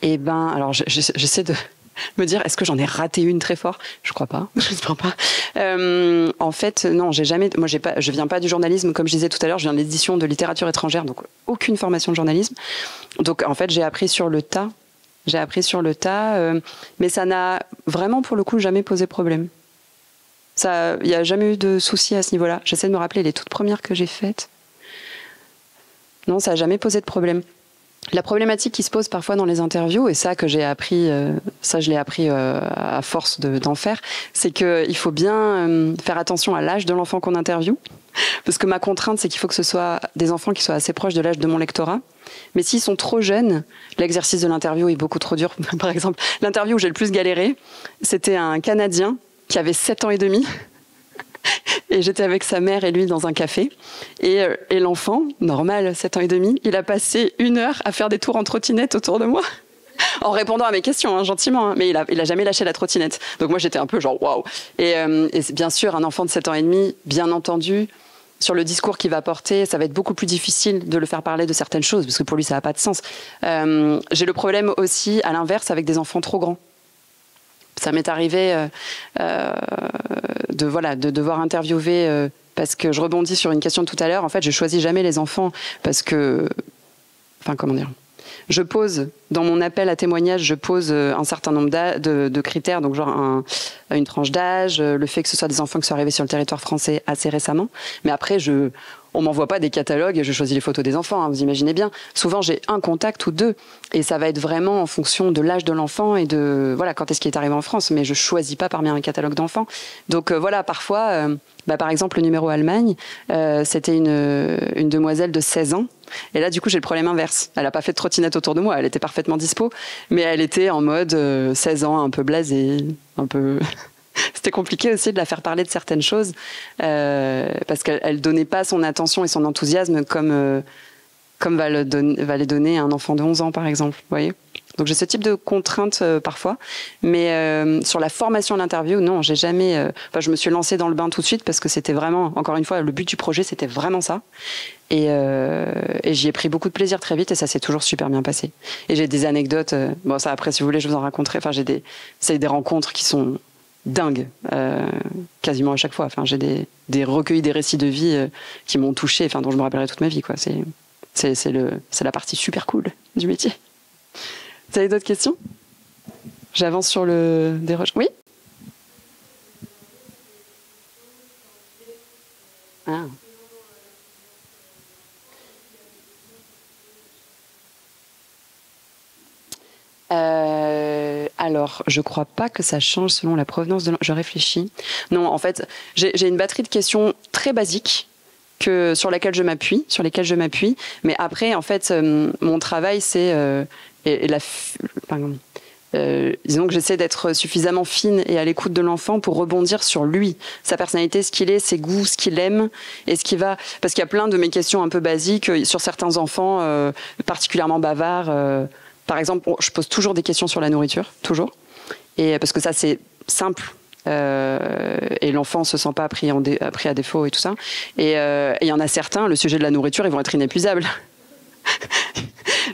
Eh ben, alors j'essaie de me dire, est-ce que j'en ai raté une très fort ? Je crois pas, j'espère pas. En fait, non, je viens pas du journalisme, comme je disais tout à l'heure, je viens de l'édition de littérature étrangère, donc aucune formation de journalisme. Donc en fait, j'ai appris sur le tas, mais ça n'a vraiment pour le coup jamais posé problème. Il n'y a jamais eu de souci à ce niveau-là. J'essaie de me rappeler les toutes premières que j'ai faites. Non, ça n'a jamais posé de problème. La problématique qui se pose parfois dans les interviews, et ça que j'ai appris, je l'ai appris à force d'en faire, c'est qu'il faut bien faire attention à l'âge de l'enfant qu'on interviewe. Parce que ma contrainte, c'est qu'il faut que ce soit des enfants qui soient assez proches de l'âge de mon lectorat. Mais s'ils sont trop jeunes, l'exercice de l'interview est beaucoup trop dur. Par exemple, l'interview où j'ai le plus galéré, c'était un Canadien qui avait 7 ans et demi. Et j'étais avec sa mère et lui dans un café. Et l'enfant, normal, 7 ans et demi, il a passé 1 heure à faire des tours en trottinette autour de moi. En répondant à mes questions, hein, gentiment, hein, mais il a jamais lâché la trottinette. Donc moi, j'étais un peu genre waouh. Et bien sûr, un enfant de 7 ans et demi, bien entendu, sur le discours qu'il va porter, ça va être beaucoup plus difficile de le faire parler de certaines choses, parce que pour lui, ça n'a pas de sens. J'ai le problème aussi, à l'inverse, avec des enfants trop grands. Ça m'est arrivé de devoir interviewer, parce que je rebondis sur une question de tout à l'heure. En fait, je choisis jamais les enfants parce que... Enfin, comment dire ? Je pose, dans mon appel à témoignage, je pose un certain nombre de critères, donc genre une tranche d'âge, le fait que ce soit des enfants qui sont arrivés sur le territoire français assez récemment. Mais après, on m'envoie pas des catalogues et je choisis les photos des enfants, hein, vous imaginez bien. Souvent, j'ai un contact ou deux. Et ça va être vraiment en fonction de l'âge de l'enfant et de voilà quand est-ce qu'il est arrivé en France. Mais je choisis pas parmi un catalogue d'enfants. Donc voilà, parfois, par exemple, le numéro Allemagne, c'était une demoiselle de 16 ans. Et là, du coup, j'ai le problème inverse. Elle n'a pas fait de trottinette autour de moi. Elle était parfaitement dispo. Mais elle était en mode 16 ans, un peu blasée, un peu... C'était compliqué aussi de la faire parler de certaines choses parce qu'elle donnait pas son attention et son enthousiasme comme va les donner un enfant de 11 ans, par exemple. Vous voyez ? Donc j'ai ce type de contraintes parfois. Mais sur la formation à l'interview, non, j'ai jamais... je me suis lancée dans le bain tout de suite parce que c'était vraiment, encore une fois, le but du projet, c'était vraiment ça. Et j'y ai pris beaucoup de plaisir très vite et ça s'est toujours super bien passé. Et j'ai des anecdotes. Bon, ça après, si vous voulez, je vous en raconterai. Enfin, c'est des rencontres qui sont dingues, quasiment à chaque fois. Enfin, j'ai des recueils, des récits de vie qui m'ont touchée, enfin, dont je me rappellerai toute ma vie, quoi. C'est la partie super cool du métier. Vous avez d'autres questions ? J'avance sur le déroge. Oui ? Ah. Alors, je crois pas que ça change selon la provenance de... Je réfléchis. Non, en fait, j'ai une batterie de questions très basiques sur lesquelles je m'appuie. Mais après, en fait, mon travail, c'est... disons que j'essaie d'être suffisamment fine et à l'écoute de l'enfant pour rebondir sur lui, sa personnalité, ce qu'il est, ses goûts, ce qu'il aime et ce qui va... Parce qu'il y a plein de mes questions un peu basiques sur certains enfants particulièrement bavards. Par exemple, je pose toujours des questions sur la nourriture, toujours. Et parce que ça, c'est simple. Et l'enfant ne se sent pas pris à défaut et tout ça. Et il y en a certains, le sujet de la nourriture, ils vont être inépuisables.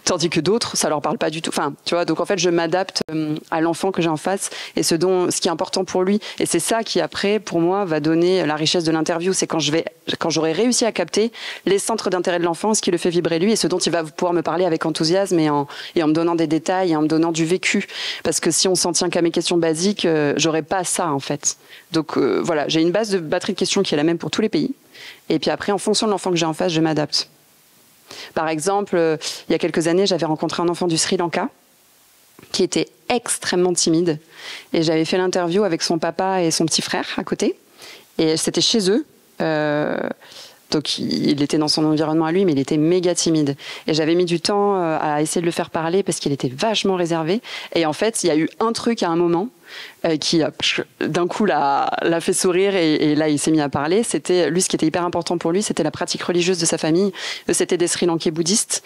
Tandis que d'autres, ça leur parle pas du tout. Enfin, tu vois, donc en fait, je m'adapte à l'enfant que j'ai en face et ce qui est important pour lui. Et c'est ça qui, après, pour moi, va donner la richesse de l'interview. C'est quand j'aurai réussi à capter les centres d'intérêt de l'enfant, ce qui le fait vibrer lui et ce dont il va pouvoir me parler avec enthousiasme et en me donnant des détails et en me donnant du vécu. Parce que si on s'en tient qu'à mes questions basiques, j'aurais pas ça, en fait. Donc voilà, j'ai une batterie de questions qui est la même pour tous les pays. Et puis après, en fonction de l'enfant que j'ai en face, je m'adapte. Par exemple, il y a quelques années, j'avais rencontré un enfant du Sri Lanka qui était extrêmement timide. Et j'avais fait l'interview avec son papa et son petit frère à côté. Et c'était chez eux. Donc il était dans son environnement à lui, mais il était méga timide. Et j'avais mis du temps à essayer de le faire parler parce qu'il était vachement réservé. Et en fait, il y a eu un truc à un moment qui d'un coup l'a fait sourire et là il s'est mis à parler. C'était lui, ce qui était hyper important pour lui, c'était la pratique religieuse de sa famille. C'était des Sri Lankais bouddhistes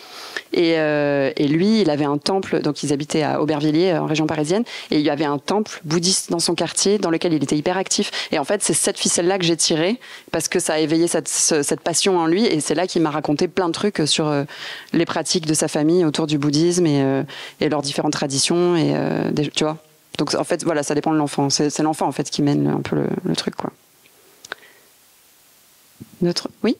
et lui, il avait un temple. Donc ils habitaient à Aubervilliers, en région parisienne, et il y avait un temple bouddhiste dans son quartier dans lequel il était hyper actif. Et en fait, c'est cette ficelle-là que j'ai tirée parce que ça a éveillé cette passion en lui et c'est là qu'il m'a raconté plein de trucs sur les pratiques de sa famille autour du bouddhisme et leurs différentes traditions tu vois. Donc en fait, voilà, ça dépend de l'enfant. C'est l'enfant en fait qui mène un peu le truc, quoi. Oui.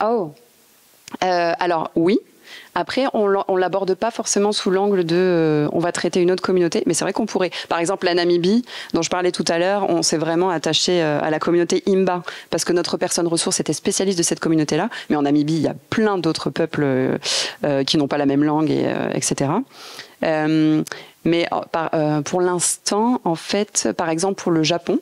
Oh. Alors oui. Après, on l'aborde pas forcément sous l'angle de on va traiter une autre communauté, mais c'est vrai qu'on pourrait. Par exemple, la Namibie, dont je parlais tout à l'heure, on s'est vraiment attaché à la communauté Imba, parce que notre personne ressource était spécialiste de cette communauté-là. Mais en Namibie, il y a plein d'autres peuples qui n'ont pas la même langue, etc. Mais pour l'instant, en fait, par exemple, pour le Japon,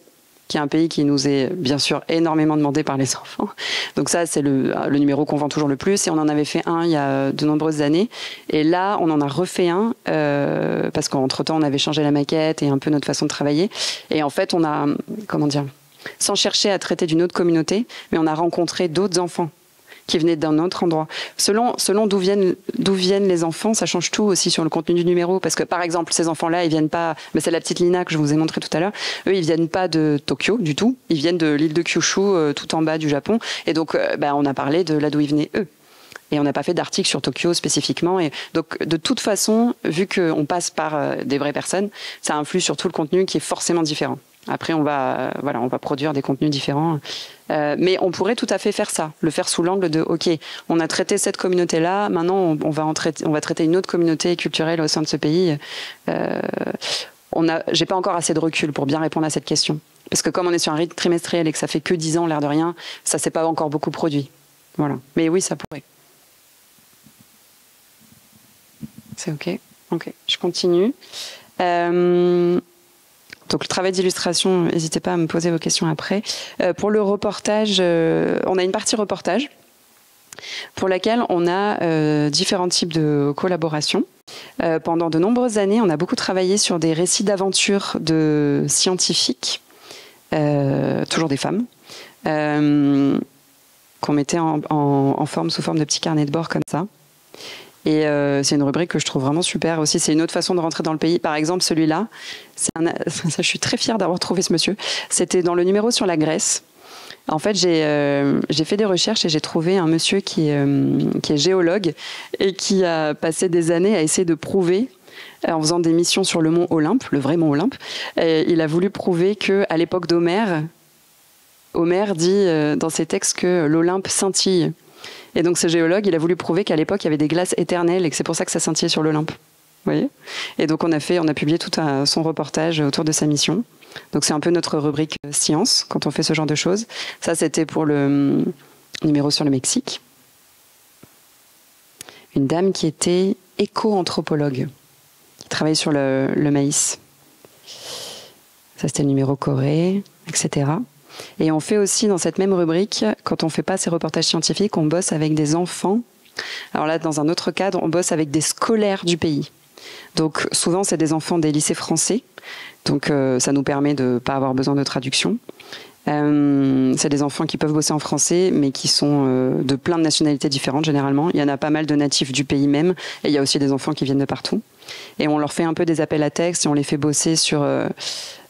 qui est un pays qui nous est bien sûr énormément demandé par les enfants. Donc ça, c'est le numéro qu'on vend toujours le plus. Et on en avait fait un il y a de nombreuses années. Et là, on en a refait un parce qu'entre-temps, on avait changé la maquette et un peu notre façon de travailler. Et en fait, on a, comment dire, sans chercher à traiter d'une autre communauté, mais on a rencontré d'autres enfants qui venaient d'un autre endroit. Selon d'où viennent les enfants, ça change tout aussi sur le contenu du numéro. Parce que, par exemple, ces enfants-là, ils viennent pas... Mais c'est la petite Lina que je vous ai montré tout à l'heure. Eux, ils viennent pas de Tokyo du tout. Ils viennent de l'île de Kyushu, tout en bas du Japon. Et donc, on a parlé de là d'où ils venaient, eux. Et on n'a pas fait d'article sur Tokyo spécifiquement. Et donc, de toute façon, vu qu'on passe par des vraies personnes, ça influe sur tout le contenu qui est forcément différent. Après, on va produire des contenus différents. Mais on pourrait tout à fait faire ça, le faire sous l'angle de, OK, on a traité cette communauté-là, maintenant on va traiter une autre communauté culturelle au sein de ce pays. J'ai pas encore assez de recul pour bien répondre à cette question. Parce que comme on est sur un rythme trimestriel et que ça fait que 10 ans, l'air de rien, ça s'est pas encore beaucoup produit. Voilà. Mais oui, ça pourrait. C'est OK. OK, je continue. Donc le travail d'illustration, n'hésitez pas à me poser vos questions après. Pour le reportage, on a une partie reportage pour laquelle on a différents types de collaborations. Pendant de nombreuses années, on a beaucoup travaillé sur des récits d'aventures de scientifiques, toujours des femmes, qu'on mettait en forme, sous forme de petits carnets de bord comme ça. Et c'est une rubrique que je trouve vraiment super aussi. C'est une autre façon de rentrer dans le pays. Par exemple, celui-là, je suis très fière d'avoir trouvé ce monsieur. C'était dans le numéro sur la Grèce. En fait, j'ai fait des recherches et j'ai trouvé un monsieur qui est géologue et qui a passé des années à essayer de prouver, en faisant des missions sur le mont Olympe, le vrai mont Olympe, il a voulu prouver qu'à l'époque d'Homère, Homère dit dans ses textes que l'Olympe scintille. Et donc ce géologue, il a voulu prouver qu'à l'époque, il y avait des glaces éternelles et que c'est pour ça que ça scintillait sur l'Olympe. Vous voyez ? Et donc on a publié tout son reportage autour de sa mission. Donc c'est un peu notre rubrique science quand on fait ce genre de choses. Ça, c'était pour le numéro sur le Mexique. Une dame qui était éco-anthropologue, qui travaillait sur le maïs. Ça, c'était le numéro Corée, etc. Et on fait aussi dans cette même rubrique, quand on ne fait pas ces reportages scientifiques, on bosse avec des enfants. Alors là, dans un autre cadre, on bosse avec des scolaires du pays. Donc souvent, c'est des enfants des lycées français. Donc ça nous permet de ne pas avoir besoin de traduction. C'est des enfants qui peuvent bosser en français, mais qui sont de plein de nationalités différentes généralement. Il y en a pas mal de natifs du pays même. Et il y a aussi des enfants qui viennent de partout. Et on leur fait un peu des appels à texte et on les fait bosser sur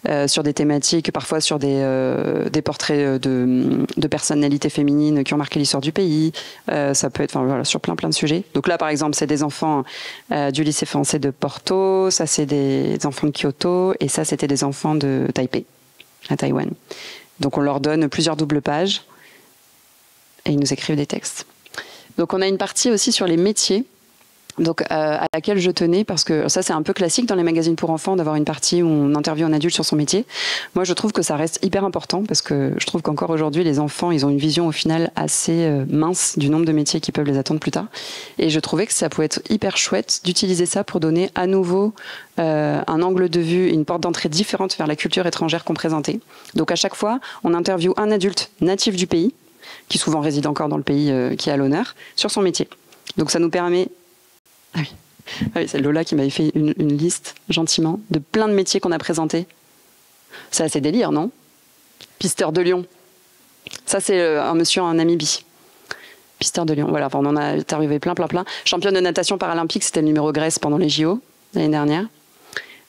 des thématiques, parfois sur des portraits de personnalités féminines qui ont marqué l'histoire du pays. Ça peut être sur plein de sujets. Donc là, par exemple, c'est des enfants du lycée français de Porto, ça c'est des enfants de Kyoto, et ça c'était des enfants de Taipei, à Taïwan. Donc on leur donne plusieurs doubles pages et ils nous écrivent des textes. Donc on a une partie aussi sur les métiers. Donc, à laquelle je tenais, parce que ça c'est un peu classique dans les magazines pour enfants d'avoir une partie où on interviewe un adulte sur son métier. Moi je trouve que ça reste hyper important parce que je trouve qu'encore aujourd'hui les enfants ils ont une vision au final assez mince du nombre de métiers qui peuvent les attendre plus tard. Et je trouvais que ça pouvait être hyper chouette d'utiliser ça pour donner à nouveau un angle de vue, une porte d'entrée différente vers la culture étrangère qu'on présentait. Donc à chaque fois on interviewe un adulte natif du pays, qui souvent réside encore dans le pays qui est à l'honneur, sur son métier. Donc ça nous permet... Ah oui, c'est Lola qui m'avait fait une liste, gentiment, de plein de métiers qu'on a présentés. C'est assez délire, non ? Pisteur de lion. Ça, c'est un monsieur en Namibie. Pisteur de lion. Voilà, on en a interviewé plein. Championne de natation paralympique, c'était le numéro Grèce pendant les JO, l'année dernière.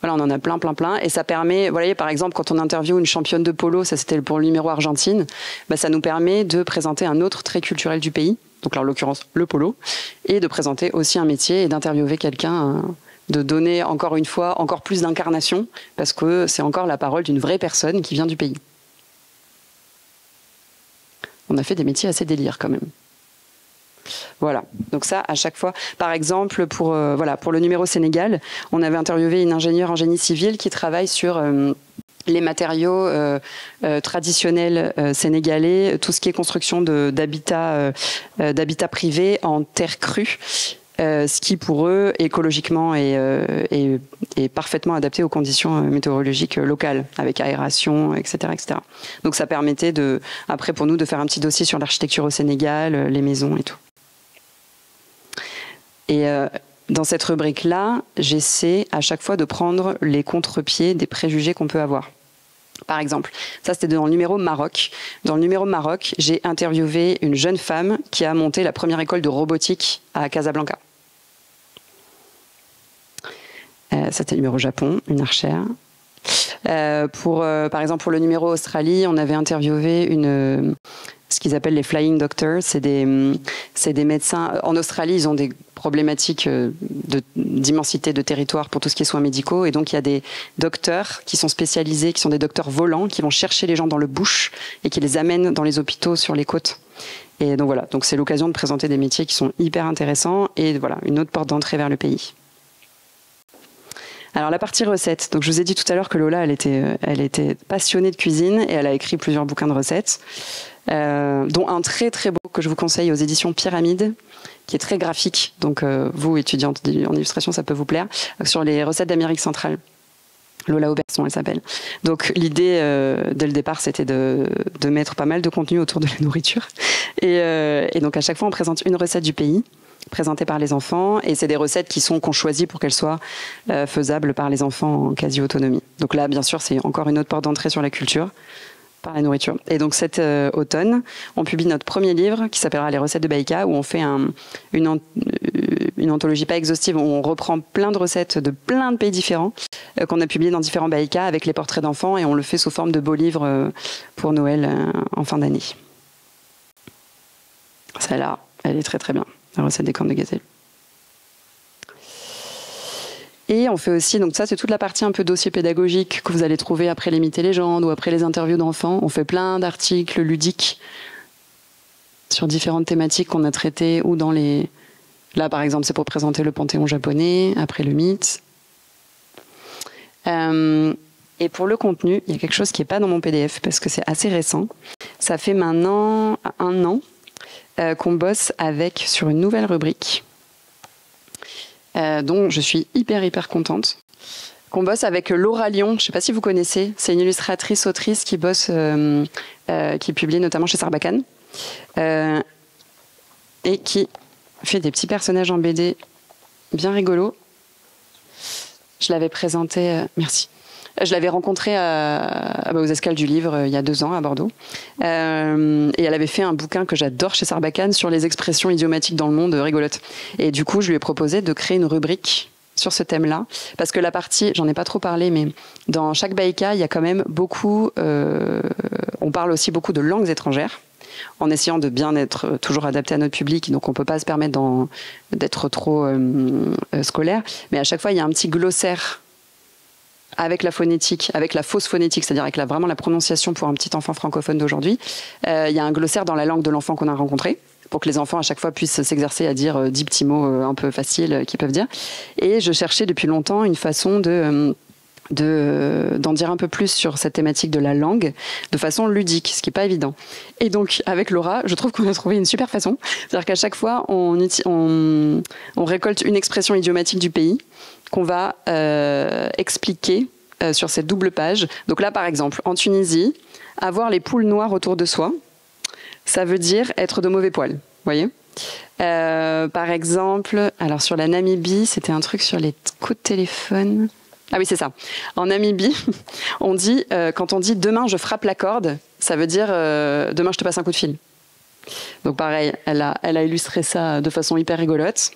Voilà, on en a plein. Et ça permet, vous voyez, par exemple, quand on interviewe une championne de polo, ça c'était pour le numéro Argentine, ça nous permet de présenter un autre trait culturel du pays. Donc là, en l'occurrence, le polo, et de présenter aussi un métier et d'interviewer quelqu'un, de donner encore une fois encore plus d'incarnation, parce que c'est encore la parole d'une vraie personne qui vient du pays. On a fait des métiers assez délires quand même. Voilà, donc ça à chaque fois. Par exemple, pour le numéro Sénégal, on avait interviewé une ingénieure en génie civil qui travaille sur... les matériaux traditionnels sénégalais, tout ce qui est construction d'habitats privés en terre crue, ce qui pour eux écologiquement est parfaitement adapté aux conditions météorologiques locales, avec aération, etc., etc. Donc ça permettait après pour nous de faire un petit dossier sur l'architecture au Sénégal, les maisons et tout. Et dans cette rubrique-là, j'essaie à chaque fois de prendre les contre-pieds des préjugés qu'on peut avoir. Par exemple, ça c'était dans le numéro Maroc. Dans le numéro Maroc, j'ai interviewé une jeune femme qui a monté la première école de robotique à Casablanca. C'était le numéro Japon, une archère. Par exemple, pour le numéro Australie, on avait interviewé ce qu'ils appellent les flying doctors. C'est des médecins. En Australie, ils ont des problématiques d'immensité de territoire pour tout ce qui est soins médicaux. Et donc, il y a des docteurs qui sont spécialisés, qui sont des docteurs volants, qui vont chercher les gens dans le bush et qui les amènent dans les hôpitaux sur les côtes. Et donc voilà, donc c'est l'occasion de présenter des métiers qui sont hyper intéressants et voilà, une autre porte d'entrée vers le pays. Alors la partie recettes, donc je vous ai dit tout à l'heure que Lola, elle était passionnée de cuisine et elle a écrit plusieurs bouquins de recettes, dont un très très beau que je vous conseille aux éditions Pyramide, qui est très graphique, donc vous étudiantes en illustration, ça peut vous plaire, sur les recettes d'Amérique centrale. Lola Auberson, elle s'appelle. Donc l'idée, dès le départ, c'était de mettre pas mal de contenu autour de la nourriture. Et donc à chaque fois, on présente une recette du pays, présentée par les enfants. Et c'est des recettes qu'on choisit pour qu'elles soient faisables par les enfants en quasi-autonomie. Donc là, bien sûr, c'est encore une autre porte d'entrée sur la culture, par la nourriture. Et donc cet automne, on publie notre premier livre qui s'appellera Les recettes de Baïka, où on fait une anthologie pas exhaustive, où on reprend plein de recettes de plein de pays différents, qu'on a publiées dans différents Baïka avec les portraits d'enfants, et on le fait sous forme de beaux livres pour Noël en fin d'année. Celle-là, elle est très très bien, la recette des cornes de gazelle. Et on fait aussi, donc ça c'est toute la partie un peu dossier pédagogique que vous allez trouver après les mythes et légendes ou après les interviews d'enfants. On fait plein d'articles ludiques sur différentes thématiques qu'on a traitées ou dans les... Là par exemple c'est pour présenter le panthéon japonais, après le mythe. Et pour le contenu, il y a quelque chose qui n'est pas dans mon PDF parce que c'est assez récent. Ça fait maintenant 1 an qu'on bosse sur une nouvelle rubrique. Dont je suis hyper contente, qu'on bosse avec Laura Lyon, je ne sais pas si vous connaissez, c'est une illustratrice autrice qui bosse, qui publie notamment chez Sarbacane, et qui fait des petits personnages en BD bien rigolos. Je l'avais présenté, merci. Je l'avais rencontrée aux escales du livre il y a 2 ans à Bordeaux. Et elle avait fait un bouquin que j'adore chez Sarbacane sur les expressions idiomatiques dans le monde rigolotes. Et du coup, je lui ai proposé de créer une rubrique sur ce thème-là. Parce que la partie, j'en ai pas trop parlé, mais dans chaque Baïka, il y a quand même beaucoup... on parle aussi beaucoup de langues étrangères, en essayant de bien être toujours adapté à notre public. Donc on ne peut pas se permettre d'être trop scolaire. Mais à chaque fois, il y a un petit glossaire avec la phonétique, avec la fausse phonétique, c'est-à-dire avec vraiment la prononciation pour un petit enfant francophone d'aujourd'hui. Il y a un glossaire dans la langue de l'enfant qu'on a rencontré, pour que les enfants à chaque fois puissent s'exercer à dire 10 petits mots un peu faciles qu'ils peuvent dire. Et je cherchais depuis longtemps une façon d'en dire un peu plus sur cette thématique de la langue de façon ludique, ce qui n'est pas évident. Et donc, avec Laura, je trouve qu'on a trouvé une super façon. C'est-à-dire qu'à chaque fois, on récolte une expression idiomatique du pays qu'on va expliquer sur cette double page. Donc là, par exemple, en Tunisie, avoir les poules noires autour de soi, ça veut dire être de mauvais poil. Vous voyez ? Par exemple, alors sur la Namibie, c'était un truc sur les coups de téléphone... Ah oui, c'est ça. En Namibie, on dit, quand on dit « demain, je frappe la corde », ça veut dire « demain, je te passe un coup de fil ». Donc pareil, elle a illustré ça de façon hyper rigolote.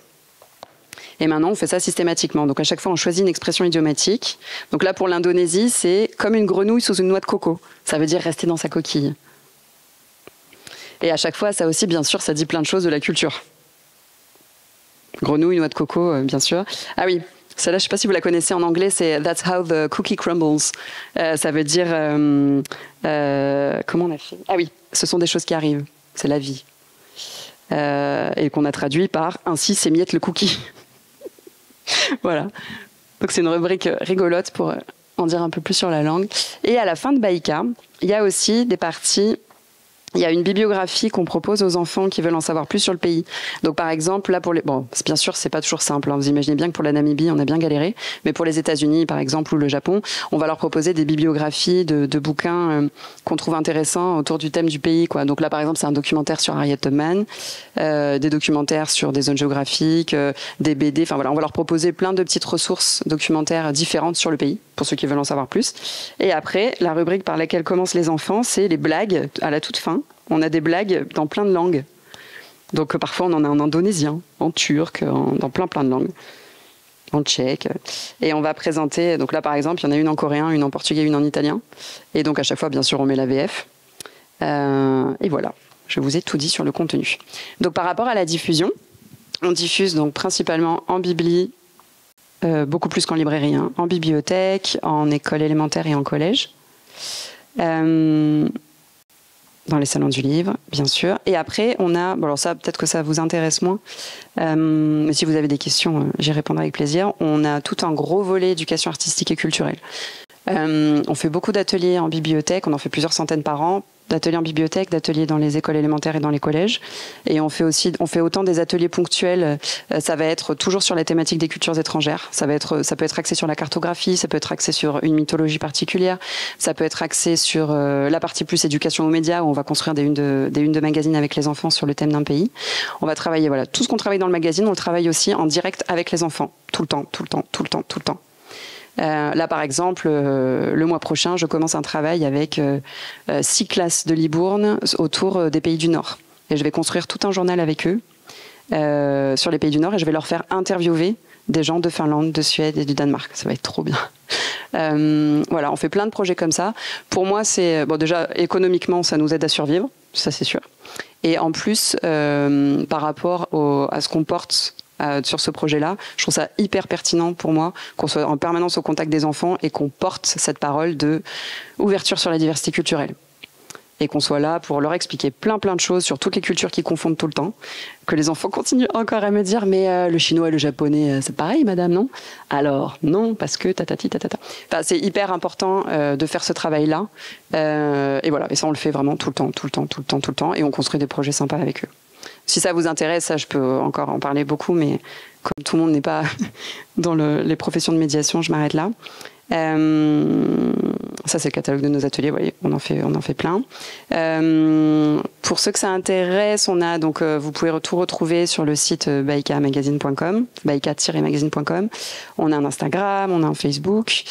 Et maintenant, on fait ça systématiquement. Donc à chaque fois, on choisit une expression idiomatique. Donc là, pour l'Indonésie, c'est « comme une grenouille sous une noix de coco ». Ça veut dire rester dans sa coquille. Et à chaque fois, ça aussi, bien sûr, ça dit plein de choses de la culture. Grenouille, noix de coco, bien sûr. Ah oui. Celle-là, je ne sais pas si vous la connaissez en anglais, c'est That's how the cookie crumbles. Ça veut dire... comment on a fait ? Ah oui, ce sont des choses qui arrivent. C'est la vie. Et qu'on a traduit par Ainsi s'émiette le cookie. Voilà. Donc c'est une rubrique rigolote pour en dire un peu plus sur la langue. Et à la fin de Baïka, il y a aussi des parties Il y a une bibliographie qu'on propose aux enfants qui veulent en savoir plus sur le pays. Donc par exemple, là bon, bien sûr, c'est pas toujours simple, hein. Vous imaginez bien que pour la Namibie, on a bien galéré, mais pour les États-Unis, par exemple, ou le Japon, on va leur proposer des bibliographies de bouquins qu'on trouve intéressants autour du thème du pays, quoi. Donc là, par exemple, c'est un documentaire sur Harriet Tubman, des documentaires sur des zones géographiques, des BD. Enfin voilà, on va leur proposer plein de petites ressources documentaires différentes sur le pays, pour ceux qui veulent en savoir plus. Et après, la rubrique par laquelle commencent les enfants, c'est les blagues à la toute fin. On a des blagues dans plein de langues. Donc parfois on en a en indonésien, en turc, dans plein de langues, en tchèque. Et on va présenter, donc là par exemple, il y en a une en coréen, une en portugais, une en italien. Et donc à chaque fois, bien sûr, on met la VF. Et voilà, je vous ai tout dit sur le contenu. Donc par rapport à la diffusion, on diffuse donc principalement en bibli, beaucoup plus qu'en librairie, hein, en bibliothèque, en école élémentaire et en collège. Dans les salons du livre, bien sûr. Et après, on a... Bon, alors ça, peut-être que ça vous intéresse moins. Mais si vous avez des questions, j'y répondrai avec plaisir. On a tout un gros volet éducation artistique et culturelle. On fait beaucoup d'ateliers en bibliothèque. On en fait plusieurs centaines par an. D'ateliers en bibliothèque, d'ateliers dans les écoles élémentaires et dans les collèges. Et on fait autant des ateliers ponctuels. Ça va être toujours sur la thématique des cultures étrangères. Ça peut être axé sur la cartographie, ça peut être axé sur une mythologie particulière, ça peut être axé sur la partie plus éducation aux médias, où on va construire des unes de magazines avec les enfants sur le thème d'un pays. On va travailler, voilà, tout ce qu'on travaille dans le magazine, on le travaille aussi en direct avec les enfants. Tout le temps. Là, par exemple, le mois prochain, je commence un travail avec 6 classes de Libourne autour des pays du Nord. Et je vais construire tout un journal avec eux sur les pays du Nord et je vais leur faire interviewer des gens de Finlande, de Suède et du Danemark. Ça va être trop bien. Voilà, on fait plein de projets comme ça. Pour moi, c'est... Bon, déjà, économiquement, ça nous aide à survivre, ça c'est sûr. Et en plus, par rapport à ce qu'on porte sur ce projet-là, je trouve ça hyper pertinent pour moi qu'on soit en permanence au contact des enfants et qu'on porte cette parole de ouverture sur la diversité culturelle. Et qu'on soit là pour leur expliquer plein de choses sur toutes les cultures qui confondent tout le temps. Que les enfants continuent encore à me dire « Mais le chinois et le japonais, c'est pareil, madame, non ?» Alors, non, parce que tatati tatata. Enfin, c'est hyper important de faire ce travail-là. Et voilà, et ça, on le fait vraiment tout le temps. Et on construit des projets sympas avec eux. Si ça vous intéresse, ça, je peux encore en parler beaucoup, mais comme tout le monde n'est pas dans les professions de médiation, je m'arrête là. Ça, c'est le catalogue de nos ateliers, vous voyez, on en fait plein. Pour ceux que ça intéresse, vous pouvez tout retrouver sur le site baika-magazine.com, baika-magazine.com. On a un Instagram, on a un Facebook.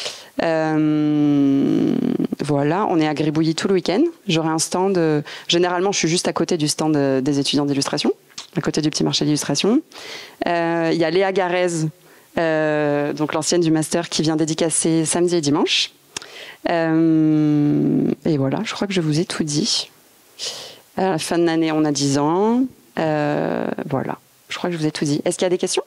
Voilà, on est à Gribouillis tout le week-end. J'aurai un stand. Généralement, je suis juste à côté du stand des étudiants d'illustration, à côté du petit marché d'illustration. Il y a Léa Garez, donc l'ancienne du master, qui vient dédicacer samedi et dimanche. Et voilà, je crois que je vous ai tout dit. À la fin de l'année, on a 10 ans. Voilà, je crois que je vous ai tout dit. Est-ce qu'il y a des questions ?